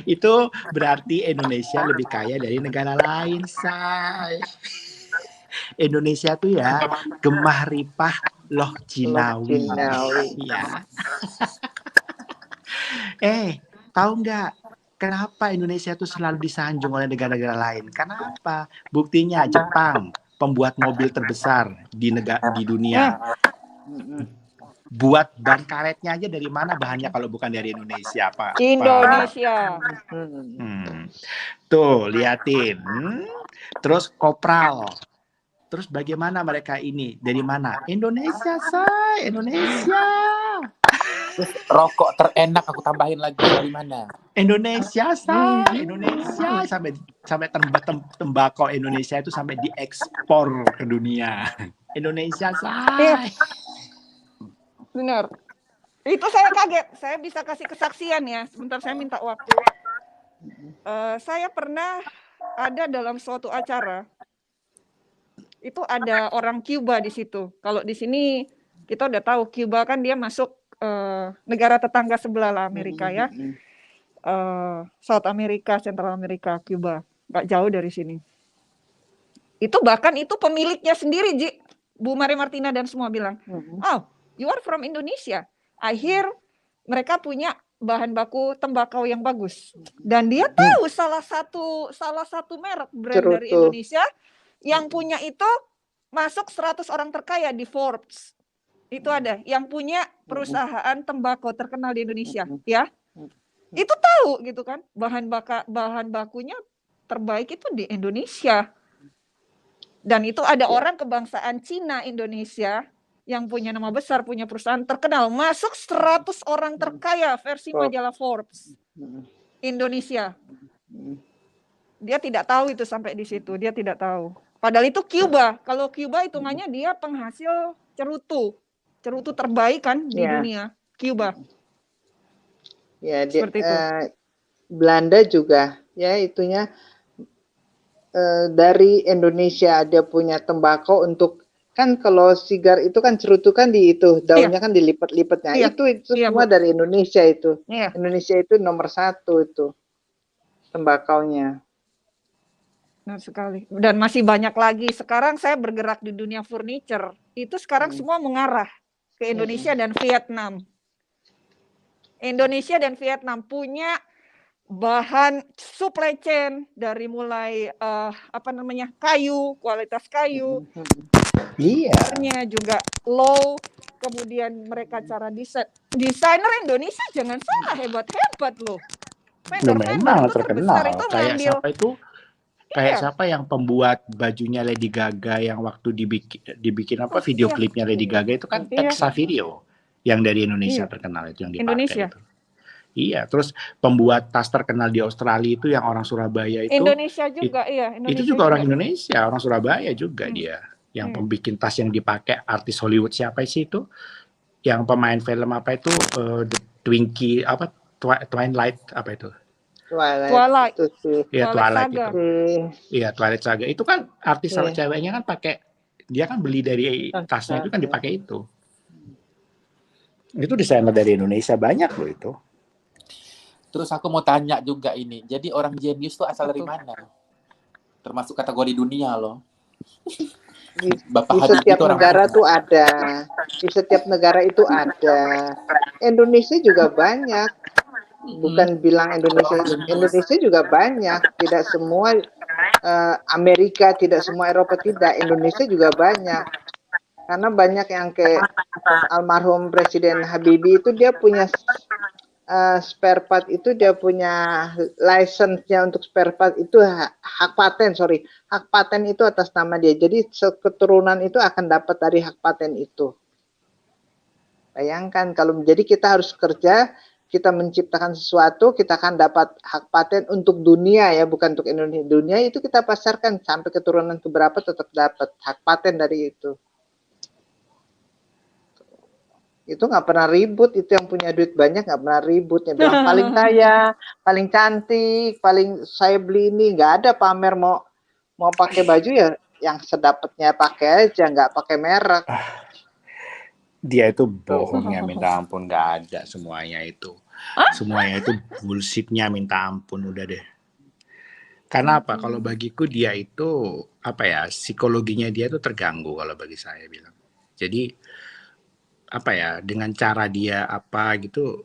Itu berarti Indonesia lebih kaya dari negara lain, say. Indonesia tuh ya gemah ripah loh Cinawi. Ya. Tahu nggak kenapa Indonesia tuh selalu disanjung oleh negara-negara lain? Kenapa? Buktinya Jepang, pembuat mobil terbesar di dunia. Buat ban karetnya aja dari mana bahannya kalau bukan dari Indonesia, Pak? Indonesia. Tuh, liatin. Terus kopral. Terus bagaimana mereka ini? Dari mana? Indonesia, say. Indonesia. Terus rokok terenak aku tambahin lagi dari mana? Indonesia, say. Indonesia. Sampai tembakau Indonesia itu sampai diekspor ke dunia. Indonesia, say. Benar. Itu saya kaget. Saya bisa kasih kesaksian ya. Sebentar saya minta waktu. Saya pernah ada dalam suatu acara. Itu ada orang Cuba di situ. Kalau di sini kita udah tahu Cuba kan dia masuk negara tetangga sebelah lah Amerika ya. South America, Central America, Cuba. Nggak jauh dari sini. Itu bahkan itu pemiliknya sendiri, Ji. Bu Mari Martina dan semua bilang, "Oh, you are from Indonesia. I hear mereka punya bahan baku tembakau yang bagus." Dan dia tahu salah satu merek brand dari Indonesia yang punya itu masuk 100 orang terkaya di Forbes. Itu ada yang punya perusahaan tembakau terkenal di Indonesia, ya. Itu tahu gitu kan. Bahan bakunya terbaik itu di Indonesia. Dan itu ada orang kebangsaan Cina Indonesia yang punya nama besar, punya perusahaan terkenal, masuk 100 orang terkaya versi majalah Forbes. Indonesia. Dia tidak tahu itu sampai di situ, dia tidak tahu. Padahal itu Cuba. Kalau Cuba hitungannya dia penghasil cerutu. Cerutu terbaik kan di dunia, Cuba. Ya, seperti itu. Belanda juga ya itunya dari Indonesia dia punya tembakau untuk kan kalau sigar itu kan cerutu kan di itu daunnya kan dilipat-lipatnya. Itu semua dari Indonesia itu. Indonesia itu nomor 1 itu tembakaunya. Benar sekali. Dan masih banyak lagi. Sekarang saya bergerak di dunia furniture. Itu sekarang semua mengarah ke Indonesia dan Vietnam. Indonesia dan Vietnam punya bahan supply chain dari mulai kayu, kualitas kayu. Iya. Juga low, kemudian mereka cara desainer Indonesia jangan salah hebat-hebat loh. Memang terkenal. Kayak siapa itu? Kayak siapa yang pembuat bajunya Lady Gaga yang waktu dibikin apa video klipnya Lady Gaga itu kan Tex Saverio yang dari Indonesia terkenal itu yang dipakai itu. Iya, terus pembuat tas terkenal di Australia itu yang orang Surabaya itu. Indonesia juga, Indonesia itu juga orang Indonesia, orang Surabaya juga dia. Yang pembikin tas yang dipakai artis Hollywood siapa sih itu? Yang pemain film apa itu The Twinkie apa Twilight apa itu? Twilight. Iya, Twilight itu. Iya, Twilight Saga. Itu kan artis ceweknya kan pakai dia kan beli dari tasnya itu kan dipakai itu. Itu desainer dari Indonesia banyak loh itu. Terus aku mau tanya juga ini. Jadi orang jenius tuh asal dari mana? Termasuk kategori dunia loh. Di setiap negara tuh ada. Di setiap negara itu ada. Indonesia juga banyak. Bukan bilang Indonesia juga banyak. Tidak semua Amerika, tidak semua Eropa tidak. Indonesia juga banyak. Karena banyak yang kayak almarhum Presiden Habibie itu dia punya spare part itu, dia punya license-nya untuk spare part itu hak paten, hak paten itu atas nama dia. Jadi keturunan itu akan dapat dari hak paten itu. Bayangkan kalau jadi kita harus kerja, kita menciptakan sesuatu, kita akan dapat hak paten untuk dunia ya, bukan untuk Indonesia. Dunia itu kita pasarkan sampai keturunan keberapa tetap dapat hak paten dari itu. Itu nggak pernah ribut, itu yang punya duit banyak nggak pernah ribut, yang bilang paling kaya, paling cantik, paling saya beli ini, nggak ada pamer mau pakai baju ya yang sedapatnya pakai aja, nggak pakai merek. Dia itu bohongnya minta ampun, nggak ada semuanya itu. Semuanya itu bullshitnya minta ampun, udah deh. Karena apa? Kalau bagiku dia itu apa ya, psikologinya dia itu terganggu kalau bagi saya bilang. Jadi apa ya, dengan cara dia apa gitu,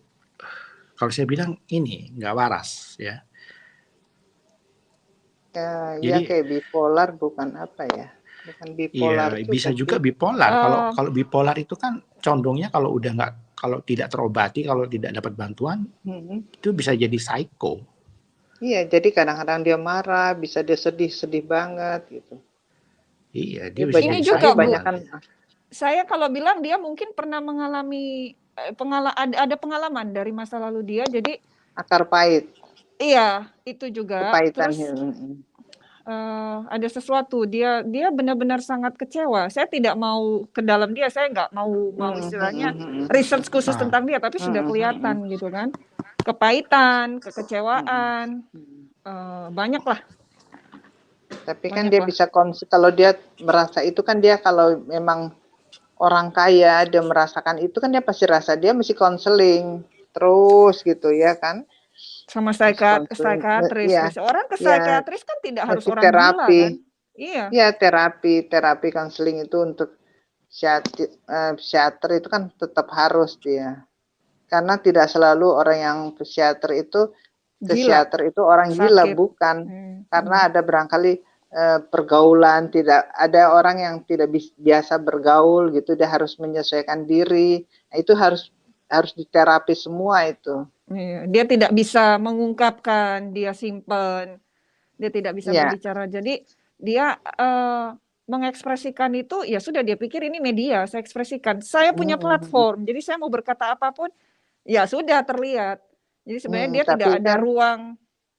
kalau saya bilang ini nggak waras ya. Ya kayak bipolar, bukan apa ya, bukan bipolar. Iya, bisa juga bipolar. Kalau bipolar itu kan condongnya kalau udah nggak, kalau tidak terobati, kalau tidak dapat bantuan, itu bisa jadi psycho. Iya, jadi kadang-kadang dia marah, bisa dia sedih banget gitu. Iya, dia bisa ini juga banyak kan. Saya kalau bilang dia mungkin pernah mengalami ada pengalaman dari masa lalu dia, jadi akar pahit. Iya, itu juga. Kepahitan. Terus ada sesuatu, dia benar-benar sangat kecewa. Saya tidak mau ke dalam dia, saya nggak mau istilahnya research khusus tentang dia, tapi sudah kelihatan gitu kan, kepahitan, kekecewaan, banyak lah. Tapi kan dia bisa kalau dia merasa itu kan, dia kalau memang orang kaya, dia merasakan itu kan, dia pasti rasa dia mesti konseling terus gitu ya kan, sama psikiatris. Ya. Orang ke psikiatris kan tidak harus orang terapi. gila kan. Iya. Ya, terapi konseling itu untuk psikiater itu kan tetap harus dia. Karena tidak selalu orang yang psikiater itu orang gila, bukan. Karena ada barangkali pergaulan, tidak ada orang yang tidak biasa bergaul gitu, dia harus menyesuaikan diri. Nah, itu harus diterapi semua itu. Dia tidak bisa mengungkapkan, dia simpen, dia tidak bisa berbicara. Jadi dia mengekspresikan itu, ya sudah, dia pikir ini media, saya ekspresikan. Saya punya platform, jadi saya mau berkata apapun, ya sudah terlihat. Jadi sebenarnya dia tidak ada ruang,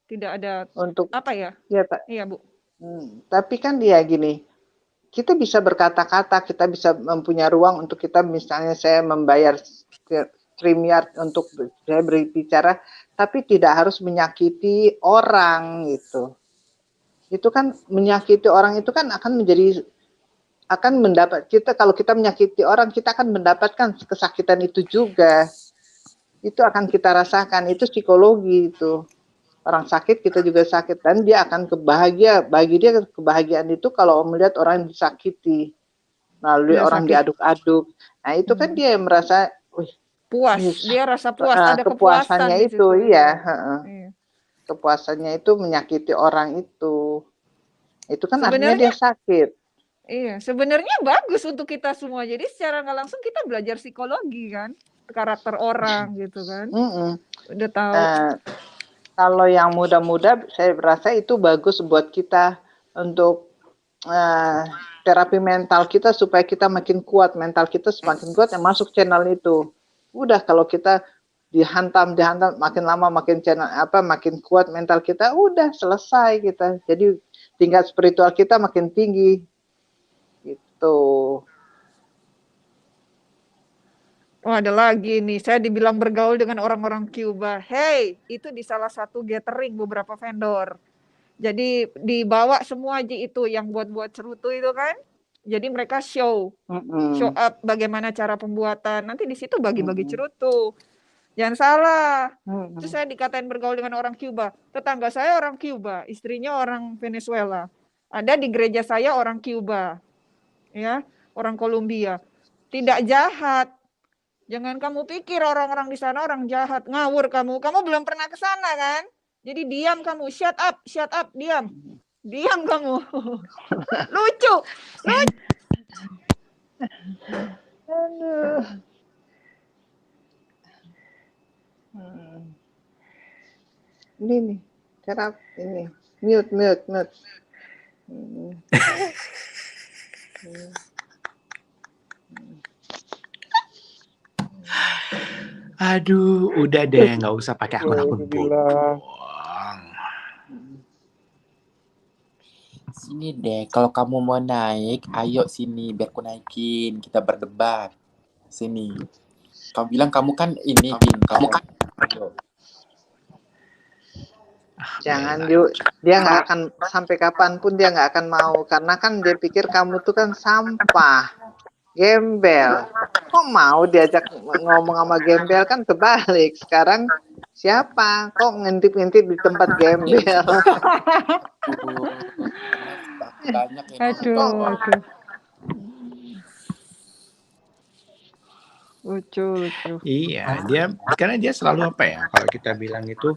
tidak ada untuk apa ya? Iya, Bu. Tapi kan dia gini, kita bisa berkata-kata, kita bisa mempunyai ruang untuk kita, misalnya saya membayar StreamYard untuk saya berbicara, tapi tidak harus menyakiti orang gitu. Itu kan menyakiti orang itu kan akan mendapat, kalau kita menyakiti orang, kita akan mendapatkan kesakitan itu juga. Itu akan kita rasakan, itu psikologi itu. Orang sakit, kita juga sakit, dan dia akan kebahagia. Bagi dia kebahagiaan itu kalau melihat orang disakiti, melalui orang diaduk-aduk. Nah itu kan dia merasa puas, dia rasa puas, ada kepuasannya itu, iya. Kepuasannya itu menyakiti orang itu kan artinya dia sakit. Iya, sebenarnya bagus untuk kita semua. Jadi secara nggak langsung kita belajar psikologi kan, karakter orang gitu kan. Udah tahu. Kalau yang muda-muda, saya rasa itu bagus buat kita untuk terapi mental kita, supaya kita makin kuat, mental kita semakin kuat, yang masuk channel itu. Udah, kalau kita dihantam, makin lama makin makin kuat mental kita, udah selesai kita. Jadi tingkat spiritual kita makin tinggi. Gitu. Oh, ada lagi nih, saya dibilang bergaul dengan orang-orang Cuba. Hey, itu di salah satu gathering beberapa vendor. Jadi dibawa semua aja itu yang buat cerutu itu kan. Jadi mereka show up bagaimana cara pembuatan. Nanti di situ bagi-bagi cerutu. Jangan salah. Terus saya dikatain bergaul dengan orang Cuba. Tetangga saya orang Cuba, istrinya orang Venezuela. Ada di gereja saya orang Cuba. Ya, orang Kolombia. Tidak jahat. Jangan kamu pikir orang-orang di sana orang jahat, ngawur kamu. Kamu belum pernah ke sana kan? Jadi diam kamu, shut up, diam. Diam kamu. Lucu. Aduh. Ini nih, cara ini. Mute. Aduh, udah deh, nggak usah pakai akun-akun Alhamdulillah. bodong. Sini deh, kalau kamu mau naik, ayo sini biar aku naikin. Kita berdebat. Sini. Kamu bilang kamu kan ini, kamu kan. Ayo. Jangan yuk, dia nggak akan sampai kapanpun dia nggak akan mau karena kan dia pikir kamu tuh kan sampah, gembel. Kok mau diajak ngomong sama gembel kan kebalik. Sekarang siapa? Kok ngintip-ngintip di tempat gembel? Banyak yang Aduh. Lucu. Iya, karena dia selalu apa ya? Kalau kita bilang itu,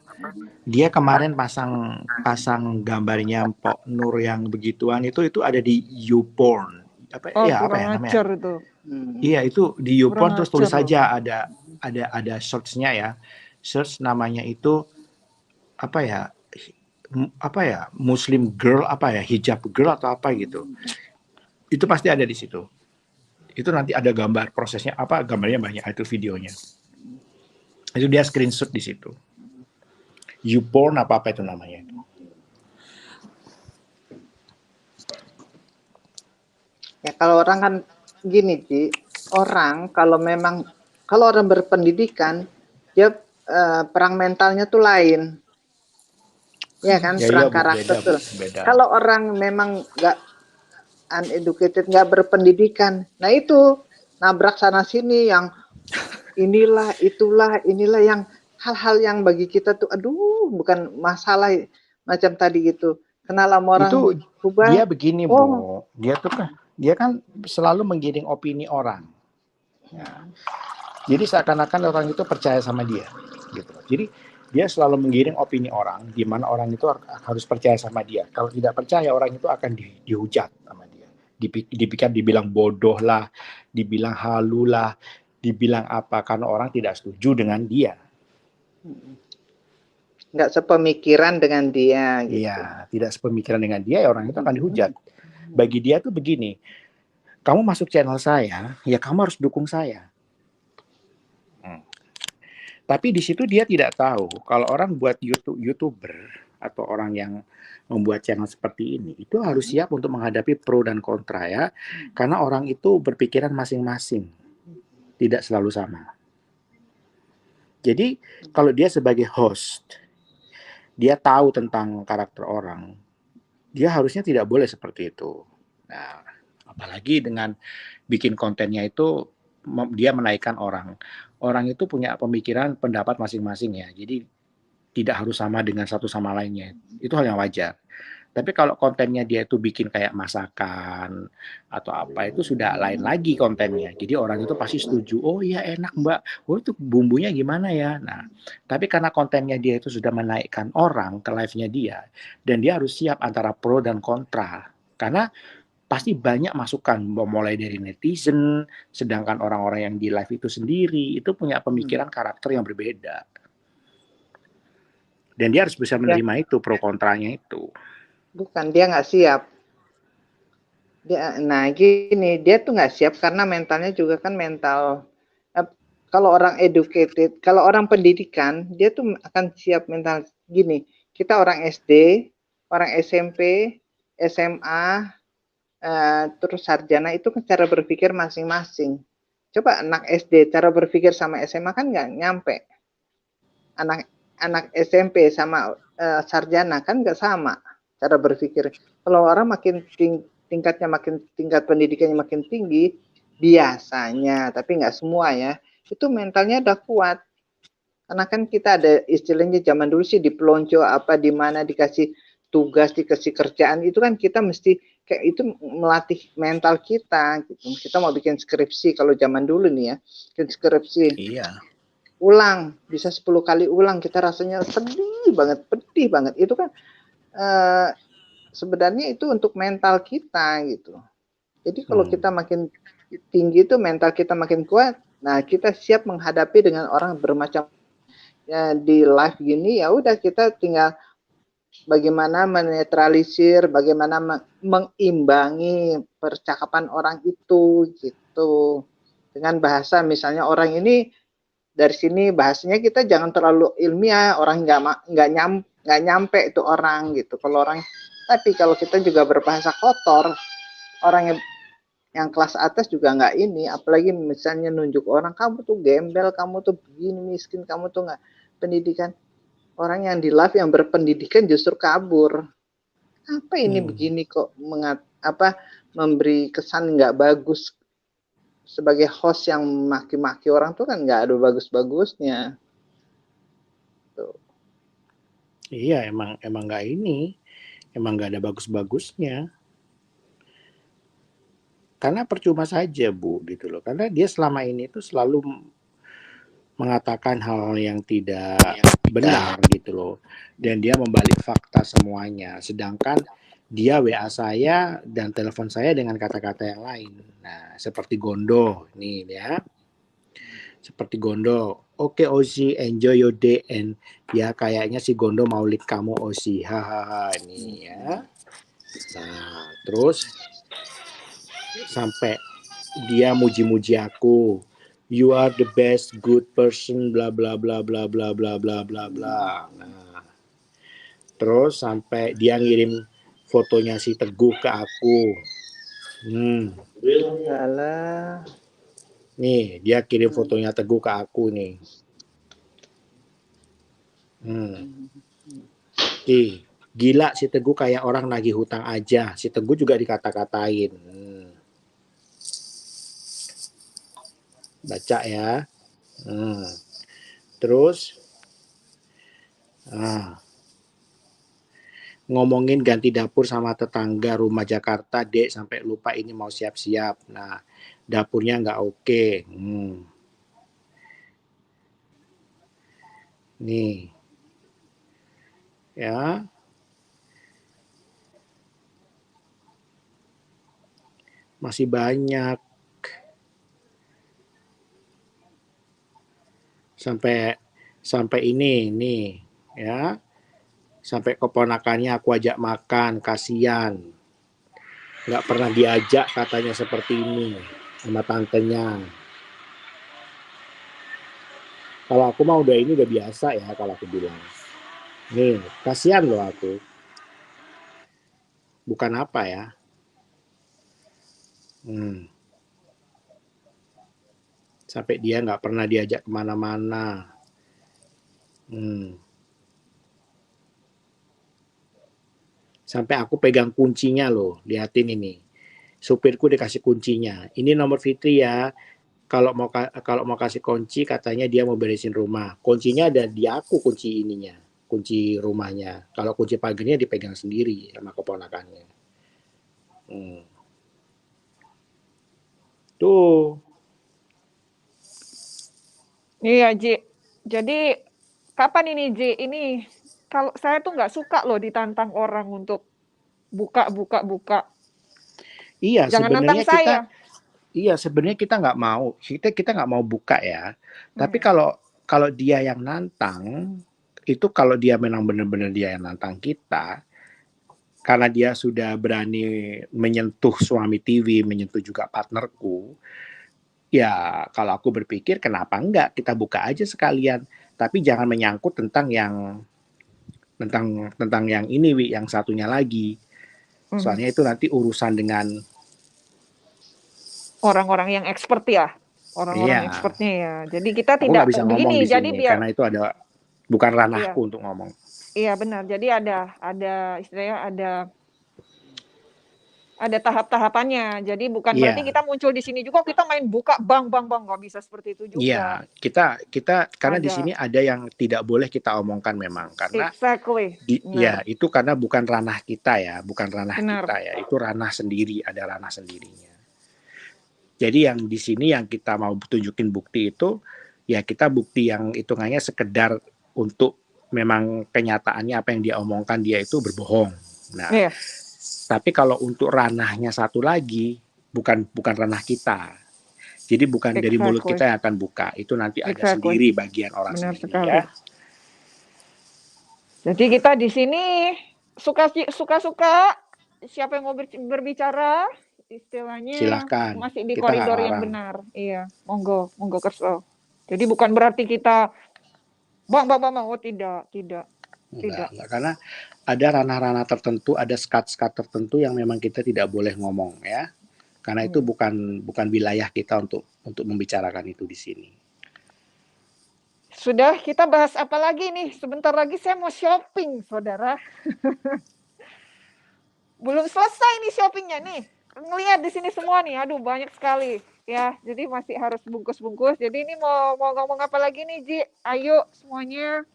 dia kemarin pasang gambarnya Mpok Nur yang begituan itu ada di YouPorn. Apa ya Kurang namanya? ajar itu. Iya, itu di YouPorn terus tulis ajar saja ada search-nya ya. Search namanya itu apa ya? Muslim girl hijab girl atau apa gitu. Itu pasti ada di situ. Itu nanti ada gambar prosesnya gambarnya banyak, itu videonya. Itu dia screenshot di situ. YouPorn apa itu namanya. Ya kalau orang kan gini Ci, orang kalau orang berpendidikan dia perang mentalnya tuh lain. Ya kan, perang karakter tuh. Kalau orang memang nggak uneducated, nggak berpendidikan, nah itu nabrak sana sini yang inilah yang hal-hal yang bagi kita tuh aduh bukan masalah macam tadi gitu. Kenal sama orang itu Kuba, dia begini Bu, dia kan selalu menggiring opini orang. Ya. Jadi seakan-akan orang itu percaya sama dia gitu. Jadi dia selalu menggiring opini orang, di mana orang itu harus percaya sama dia. Kalau tidak percaya, orang itu akan dihujat sama dia. Dibilang bodoh lah, dibilang halu lah, dibilang apa, karena orang tidak setuju dengan dia. Nggak sepemikiran dengan dia. Gitu. Iya, tidak sepemikiran dengan dia, ya orang itu akan dihujat. Bagi dia tuh begini, kamu masuk channel saya, ya kamu harus dukung saya. Tapi di situ dia tidak tahu kalau orang buat YouTuber atau orang yang membuat channel seperti ini itu harus siap untuk menghadapi pro dan kontra ya, karena orang itu berpikiran masing-masing, tidak selalu sama. Jadi kalau dia sebagai host, dia tahu tentang karakter orang, dia harusnya tidak boleh seperti itu. Nah, apalagi dengan bikin kontennya itu dia menaikkan orang itu punya pemikiran pendapat masing-masing ya, jadi tidak harus sama dengan satu sama lainnya, itu hal yang wajar. Tapi kalau kontennya dia itu bikin kayak masakan atau apa, itu sudah lain lagi kontennya, jadi orang itu pasti setuju, oh iya enak mbak, oh itu bumbunya gimana ya. Nah tapi karena kontennya dia itu sudah menaikkan orang ke live-nya dia, dan dia harus siap antara pro dan kontra, karena pasti banyak masukan, mulai dari netizen, sedangkan orang-orang yang di live itu sendiri itu punya pemikiran karakter yang berbeda. Dan dia harus bisa menerima itu, pro kontranya itu. Bukan, dia nggak siap. Nah gini, dia tuh nggak siap karena mentalnya juga kan mental. Kalau orang educated, kalau orang pendidikan, dia tuh akan siap mental gini. Kita orang SD, orang SMP, SMA, terus sarjana itu kan cara berpikir masing-masing. Coba anak SD cara berpikir sama SMA kan nggak nyampe. Anak SMP sama sarjana kan nggak sama cara berpikir. Kalau orang makin tingkat pendidikannya makin tinggi, biasanya, tapi nggak semua ya, itu mentalnya udah kuat. Karena kan kita ada istilahnya zaman dulu sih dipelonco apa di mana dikasih tugas, dikasih kerjaan, itu kan kita mesti kayak itu melatih mental kita gitu. Kita mau bikin skripsi kalau zaman dulu nih ya, bikin skripsi. Iya. Ulang, bisa 10 kali ulang, kita rasanya pedih banget. Itu kan sebenarnya itu untuk mental kita gitu. Jadi kalau kita makin tinggi itu mental kita makin kuat. Nah, kita siap menghadapi dengan orang bermacam ya, di live gini. Ya udah, kita tinggal bagaimana menetralisir, bagaimana mengimbangi percakapan orang itu gitu. Dengan bahasa, misalnya orang ini dari sini bahasanya kita jangan terlalu ilmiah, orang nggak nyampe itu orang gitu. Kalau orang, tapi kalau kita juga berbahasa kotor, orang yang kelas atas juga nggak ini, apalagi misalnya nunjuk orang, kamu tuh gembel, kamu tuh begini, miskin, kamu tuh nggak pendidikan. Orang yang di live yang berpendidikan justru kabur. Apa ini begini kok memberi kesan nggak bagus. Sebagai host yang maki-maki orang tuh kan nggak ada bagus-bagusnya. Tuh. Iya, emang nggak ini, emang nggak ada bagus-bagusnya. Karena percuma saja, Bu, gitu loh. Karena dia selama ini tuh selalu mengatakan hal yang tidak benar gitu loh. Dan dia membalik fakta semuanya. Sedangkan dia WA saya dan telepon saya dengan kata-kata yang lain. Nah, seperti Gondo nih ya. Seperti Gondo. Oke Osi, enjoy your day and ya kayaknya si Gondo mau lihat kamu Osi. Hahaha nih ya. Nah, terus sampai dia muji-muji aku. You are the best good person bla bla bla bla bla bla bla bla bla. Nah, terus sampai dia ngirim fotonya si Teguh ke aku. Alah. Nih, dia kirim fotonya Teguh ke aku nih. Gila si Teguh kayak orang nagih hutang aja. Si Teguh juga dikata-katain. Baca ya. Terus ngomongin ganti dapur sama tetangga rumah Jakarta, Dek, sampai lupa ini mau siap-siap. Nah, dapurnya nggak oke. Nih. Ya. Masih banyak. Sampai ini nih, ya. Sampai keponakannya aku ajak makan, kasihan. Nggak pernah diajak katanya seperti ini sama tantenya. Kalau aku mah udah biasa ya kalau aku bilang. Nih, kasihan loh aku. Bukan apa ya. Sampai dia nggak pernah diajak kemana-mana. Sampai aku pegang kuncinya loh, liatin ini. Supirku dikasih kuncinya. Ini nomor Fitri ya. Kalau mau kasih kunci katanya dia mau beresin rumah. Kuncinya ada di aku, kunci ininya, kunci rumahnya. Kalau kunci pagarnya dipegang sendiri sama keponakannya. Tuh. Iya, Ji. Jadi kapan ini, Ji? Ini kalau saya tuh nggak suka loh ditantang orang untuk buka. Iya, Jangan nantang saya. Iya, sebenarnya kita nggak mau. Kita nggak mau buka ya. Tapi kalau dia yang nantang, itu kalau dia memang benar-benar dia yang nantang kita, karena dia sudah berani menyentuh Suami TV, menyentuh juga partnerku, ya kalau aku berpikir kenapa enggak kita buka aja sekalian. Tapi jangan menyangkut tentang yang ini, Wi, yang satunya lagi. Soalnya itu nanti urusan dengan orang-orang yang expert ya. Orang-orang expertnya ya. Jadi kita aku tidak nggak bisa ngomong begini, di sini jadi biar karena itu bukan ranahku untuk ngomong. Iya benar. Jadi ada istilahnya ada tahap-tahapannya. Jadi bukan berarti kita muncul di sini juga kita main buka bang nggak bisa seperti itu juga. Iya, kita karena di sini ada yang tidak boleh kita omongkan memang karena ya itu karena bukan ranah kita ya, bukan ranah kita ya, itu ranah sendiri, ada ranah sendirinya. Jadi yang di sini yang kita mau tunjukin bukti itu ya kita bukti yang hitungannya sekedar untuk memang kenyataannya apa yang dia omongkan dia itu berbohong. Nah, tapi kalau untuk ranahnya satu lagi bukan ranah kita. Jadi bukan dari mulut Exactly. kita yang akan buka, itu nanti ada Exactly. sendiri bagian orang Benar sendiri sekali. ya. Jadi kita di sini suka-suka siapa yang mau berbicara, istilahnya Silahkan, masih di kita nggak koridor yang larang. benar. Iya, monggo kerso. Jadi bukan berarti kita bang, oh tidak. Enggak, karena ada ranah-ranah tertentu, ada skat-skat tertentu yang memang kita tidak boleh ngomong ya. Karena itu bukan wilayah kita untuk membicarakan itu di sini. Sudah, kita bahas apa lagi nih? Sebentar lagi saya mau shopping, saudara. Belum selesai nih shoppingnya nih. Ngelihat di sini semua nih, aduh banyak sekali. Ya, jadi masih harus bungkus-bungkus. Jadi ini mau ngomong apa lagi nih, Ji? Ayo semuanya.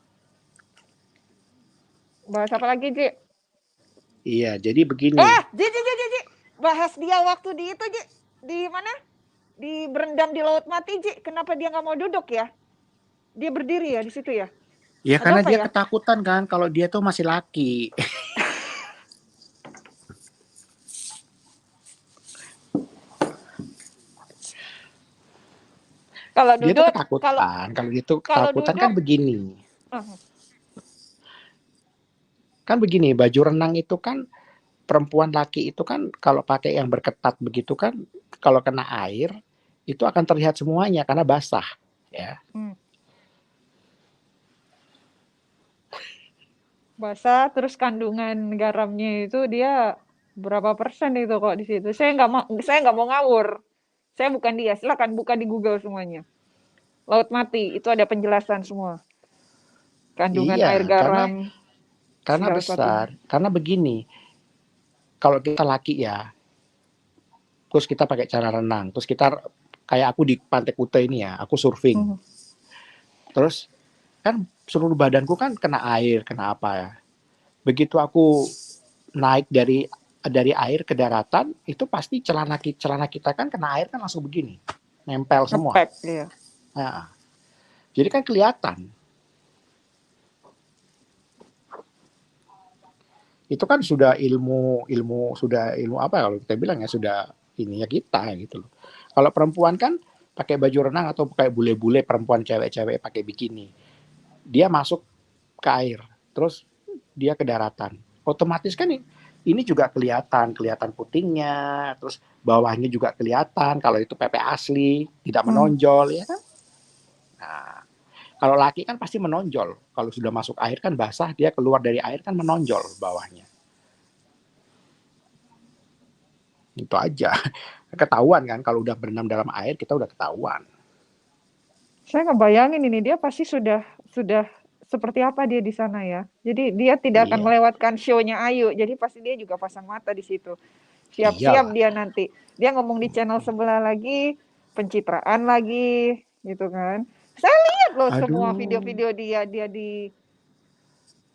Bahas apa lagi, Ji? Iya, jadi begini. Ji. Bahas dia waktu di itu, Ji. Di mana? Di berendam di Laut Mati, Ji. Kenapa dia nggak mau duduk ya? Dia berdiri ya di situ ya? Ya Ada karena apa dia ya? ketakutan kan kalau dia tuh masih laki. Kalau Dia tuh duduk, ketakutan. Kalau dia tuh kalau ketakutan duduk, kan begini. Kan begini, baju renang itu kan perempuan laki itu kan kalau pakai yang berketat begitu kan, kalau kena air itu akan terlihat semuanya karena basah, ya. Basah, terus kandungan garamnya itu dia berapa persen itu kok di situ? Saya nggak mau ngawur. Saya bukan dia. Silakan buka di Google semuanya. Laut Mati itu ada penjelasan semua. Kandungan Iya, air garam. karena besar. Karena begini, kalau kita laki ya, terus kita pakai cara renang, terus kita kayak aku di Pantai Kuta ini ya, aku surfing. Terus kan seluruh badanku kan kena air, kena apa ya. Begitu aku naik dari air ke daratan, itu pasti celana kita kan kena air kan langsung begini, nempel semua. Ngepek, iya. Nah, jadi kan kelihatan. Itu kan sudah ilmu apa kalau kita bilang ya, sudah ininya kita gitu loh. Kalau perempuan kan pakai baju renang atau pakai bule-bule, perempuan cewek-cewek pakai bikini. Dia masuk ke air, terus dia ke daratan. Otomatis kan ini juga kelihatan putingnya, terus bawahnya juga kelihatan kalau itu PP asli, tidak menonjol ya kan. Nah, kalau laki kan pasti menonjol. Kalau sudah masuk air kan basah, dia keluar dari air kan menonjol bawahnya. Itu aja. Ketahuan kan kalau udah berenam dalam air, kita udah ketahuan. Saya ngebayangin ini dia pasti sudah seperti apa dia di sana ya. Jadi dia tidak akan melewatkan show-nya Ayu. Jadi pasti dia juga pasang mata di situ. Siap-siap dia nanti. Dia ngomong di channel sebelah lagi, pencitraan lagi, gitu kan. Saya lihat loh semua video-video dia di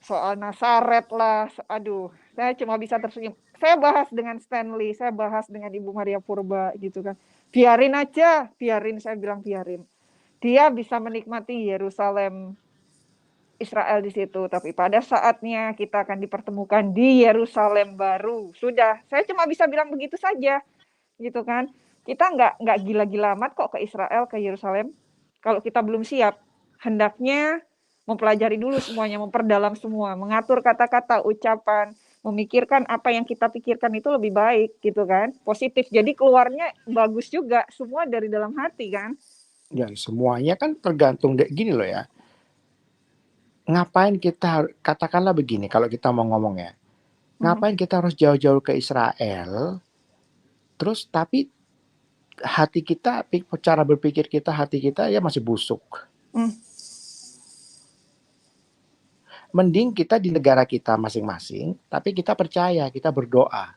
soal Nasaret lah. Aduh, saya cuma bisa tersenyum. Saya bahas dengan Stanley, saya bahas dengan Ibu Maria Purba gitu kan. Biarin aja, saya bilang biarin. Dia bisa menikmati Yerusalem Israel di situ, tapi pada saatnya kita akan dipertemukan di Yerusalem baru. Sudah, saya cuma bisa bilang begitu saja, gitu kan. Kita nggak gila-gila amat kok ke Israel, ke Yerusalem. Kalau kita belum siap, hendaknya mempelajari dulu semuanya, memperdalam semua, mengatur kata-kata, ucapan, memikirkan apa yang kita pikirkan itu lebih baik, gitu kan. Positif, jadi keluarnya bagus juga, semua dari dalam hati kan. Ya, semuanya kan tergantung gini loh ya. Ngapain kita, katakanlah begini, kalau kita mau ngomong ya, ngapain kita harus jauh-jauh ke Israel, terus tapi hati kita, cara berpikir kita, hati kita ya masih busuk. Mending kita di negara kita masing-masing, tapi kita percaya, kita berdoa.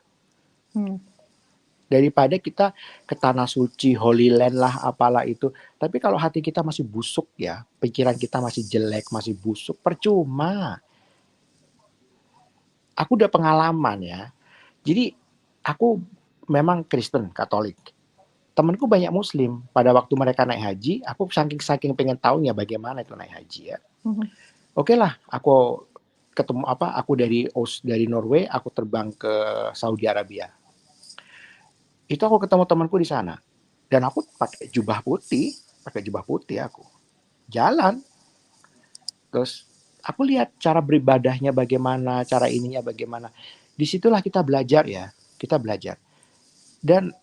Daripada kita ke tanah suci, Holy Land lah, apalah itu. Tapi kalau hati kita masih busuk ya, pikiran kita masih jelek, masih busuk, percuma. Aku udah pengalaman ya. Jadi aku memang Kristen, Katolik. Temanku banyak Muslim. Pada waktu mereka naik haji, aku saking pengen tahunya bagaimana itu naik haji ya. Oke lah, aku ketemu aku dari Norway, aku terbang ke Saudi Arabia. Itu aku ketemu temanku di sana. Dan aku pakai jubah putih aku. Jalan. Terus aku lihat cara beribadahnya bagaimana, cara ininya bagaimana. Disitulah kita belajar ya. Kita belajar. Dan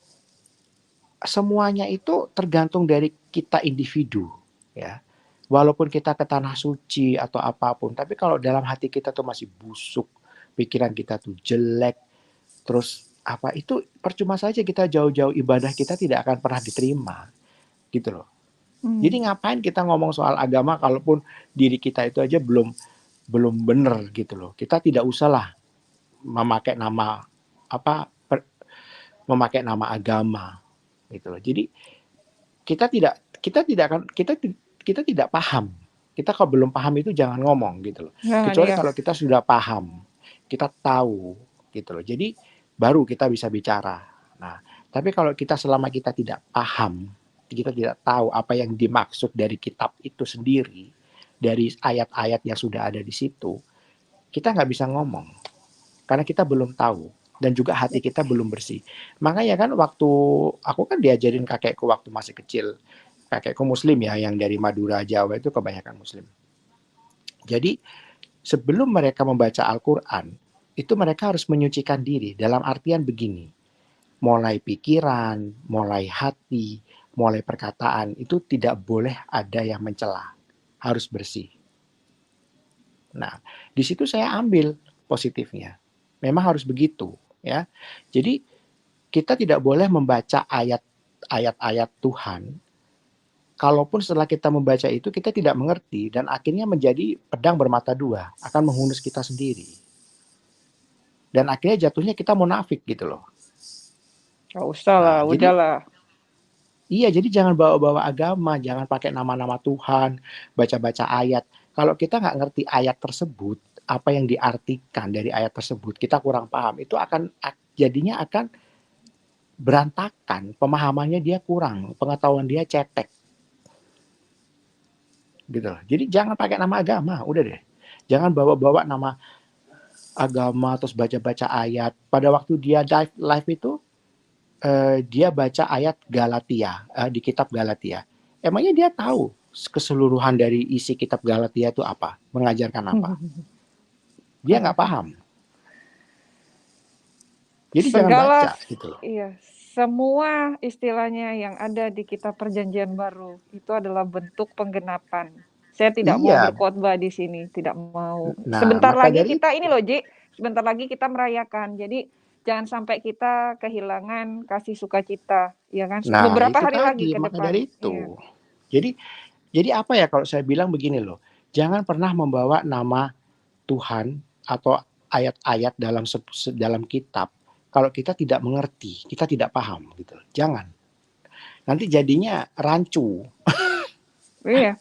semuanya itu tergantung dari kita individu. Ya. Walaupun kita ke tanah suci atau apapun. Tapi kalau dalam hati kita tuh masih busuk. Pikiran kita tuh jelek. Terus apa itu percuma saja kita jauh-jauh ibadah kita tidak akan pernah diterima gitu loh. Jadi ngapain kita ngomong soal agama kalaupun diri kita itu aja belum benar gitu loh. Kita tidak usahlah memakai nama memakai nama agama gitu loh. Jadi kita tidak paham. Kita kalau belum paham itu jangan ngomong gitu loh. Kecuali kalau kita sudah paham, kita tahu gitu loh. Jadi baru kita bisa bicara. Nah, tapi kalau selama kita tidak paham, kita tidak tahu apa yang dimaksud dari kitab itu sendiri, dari ayat-ayat yang sudah ada di situ, kita nggak bisa ngomong. Karena kita belum tahu. Dan juga hati kita belum bersih. Makanya kan waktu, aku kan diajarin kakekku waktu masih kecil. Kakekku muslim ya, yang dari Madura, Jawa itu kebanyakan muslim. Jadi, sebelum mereka membaca Al-Quran, itu mereka harus menyucikan diri dalam artian begini, mulai pikiran, mulai hati, mulai perkataan itu tidak boleh ada yang mencela, harus bersih. Nah, di situ saya ambil positifnya, memang harus begitu ya. Jadi kita tidak boleh membaca ayat-ayat Tuhan, kalaupun setelah kita membaca itu kita tidak mengerti dan akhirnya menjadi pedang bermata dua, akan menghunus kita sendiri. Dan akhirnya jatuhnya kita munafik gitu loh. Gak usah lah, udahlah. Iya, jadi jangan bawa-bawa agama, jangan pakai nama-nama Tuhan, baca-baca ayat. Kalau kita nggak ngerti ayat tersebut, apa yang diartikan dari ayat tersebut, kita kurang paham, itu jadinya akan berantakan, pemahamannya dia kurang, pengetahuan dia cetek. Gitu loh. Jadi jangan pakai nama agama, udah deh. Jangan bawa-bawa nama agama terus baca-baca ayat. Pada waktu dia live itu dia baca ayat Galatia di kitab Galatia. Emangnya dia tahu keseluruhan dari isi kitab Galatia itu apa? Mengajarkan apa? Dia nggak paham. Jadi jangan baca gitu loh. Iya, semua istilahnya yang ada di kitab Perjanjian Baru itu adalah bentuk penggenapan. Saya tidak mau berkhotbah di sini, tidak mau. Nah, sebentar lagi kita ini loh, Ji, sebentar lagi kita merayakan. Jadi jangan sampai kita kehilangan kasih sukacita, ya kan? Nah, beberapa hari lagi ke depan. Dari itu. Iya. Jadi apa ya kalau saya bilang begini loh, jangan pernah membawa nama Tuhan atau ayat-ayat dalam kitab kalau kita tidak mengerti, kita tidak paham gitu. Jangan. Nanti jadinya rancu. Iya.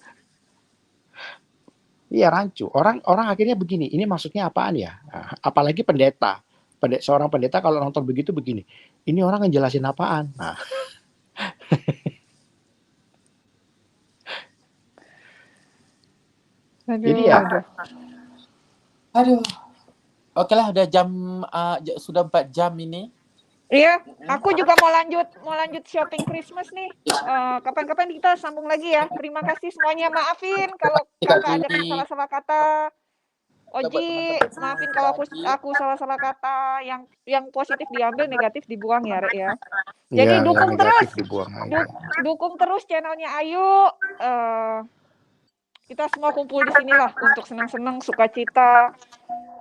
Iya, rancu. Orang akhirnya begini, ini maksudnya apaan ya? Nah, apalagi pendeta. Seorang pendeta kalau nonton begitu begini, ini orang ngejelasin apaan? Nah. Jadi ya. Aduh. Oke lah, udah sudah 4 jam ini. Iya, aku juga mau lanjut shopping Christmas nih. Kapan-kapan kita sambung lagi ya. Terima kasih semuanya. Maafin kalau ada salah-salah kata. Oji, maafin kalau aku salah-salah kata. Yang positif diambil, negatif dibuang ya, Rek ya. Jadi dukung terus channelnya Ayu. Kita semua kumpul di sinilah untuk senang-senang, sukacita.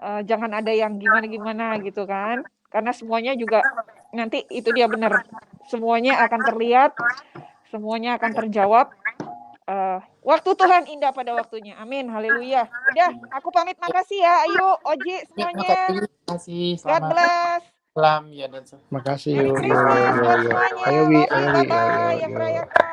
Jangan ada yang gimana-gimana gitu kan. Karena semuanya juga nanti itu dia benar. Semuanya akan terlihat, semuanya akan terjawab. Waktu Tuhan indah pada waktunya. Amin. Haleluya. Udah, aku pamit. Makasih ya Ayu, Oji, semuanya. Terima kasih. God bless. Salam ya dan makasih. Merry Christmas buat semuanya. Bye-bye yang merayakan.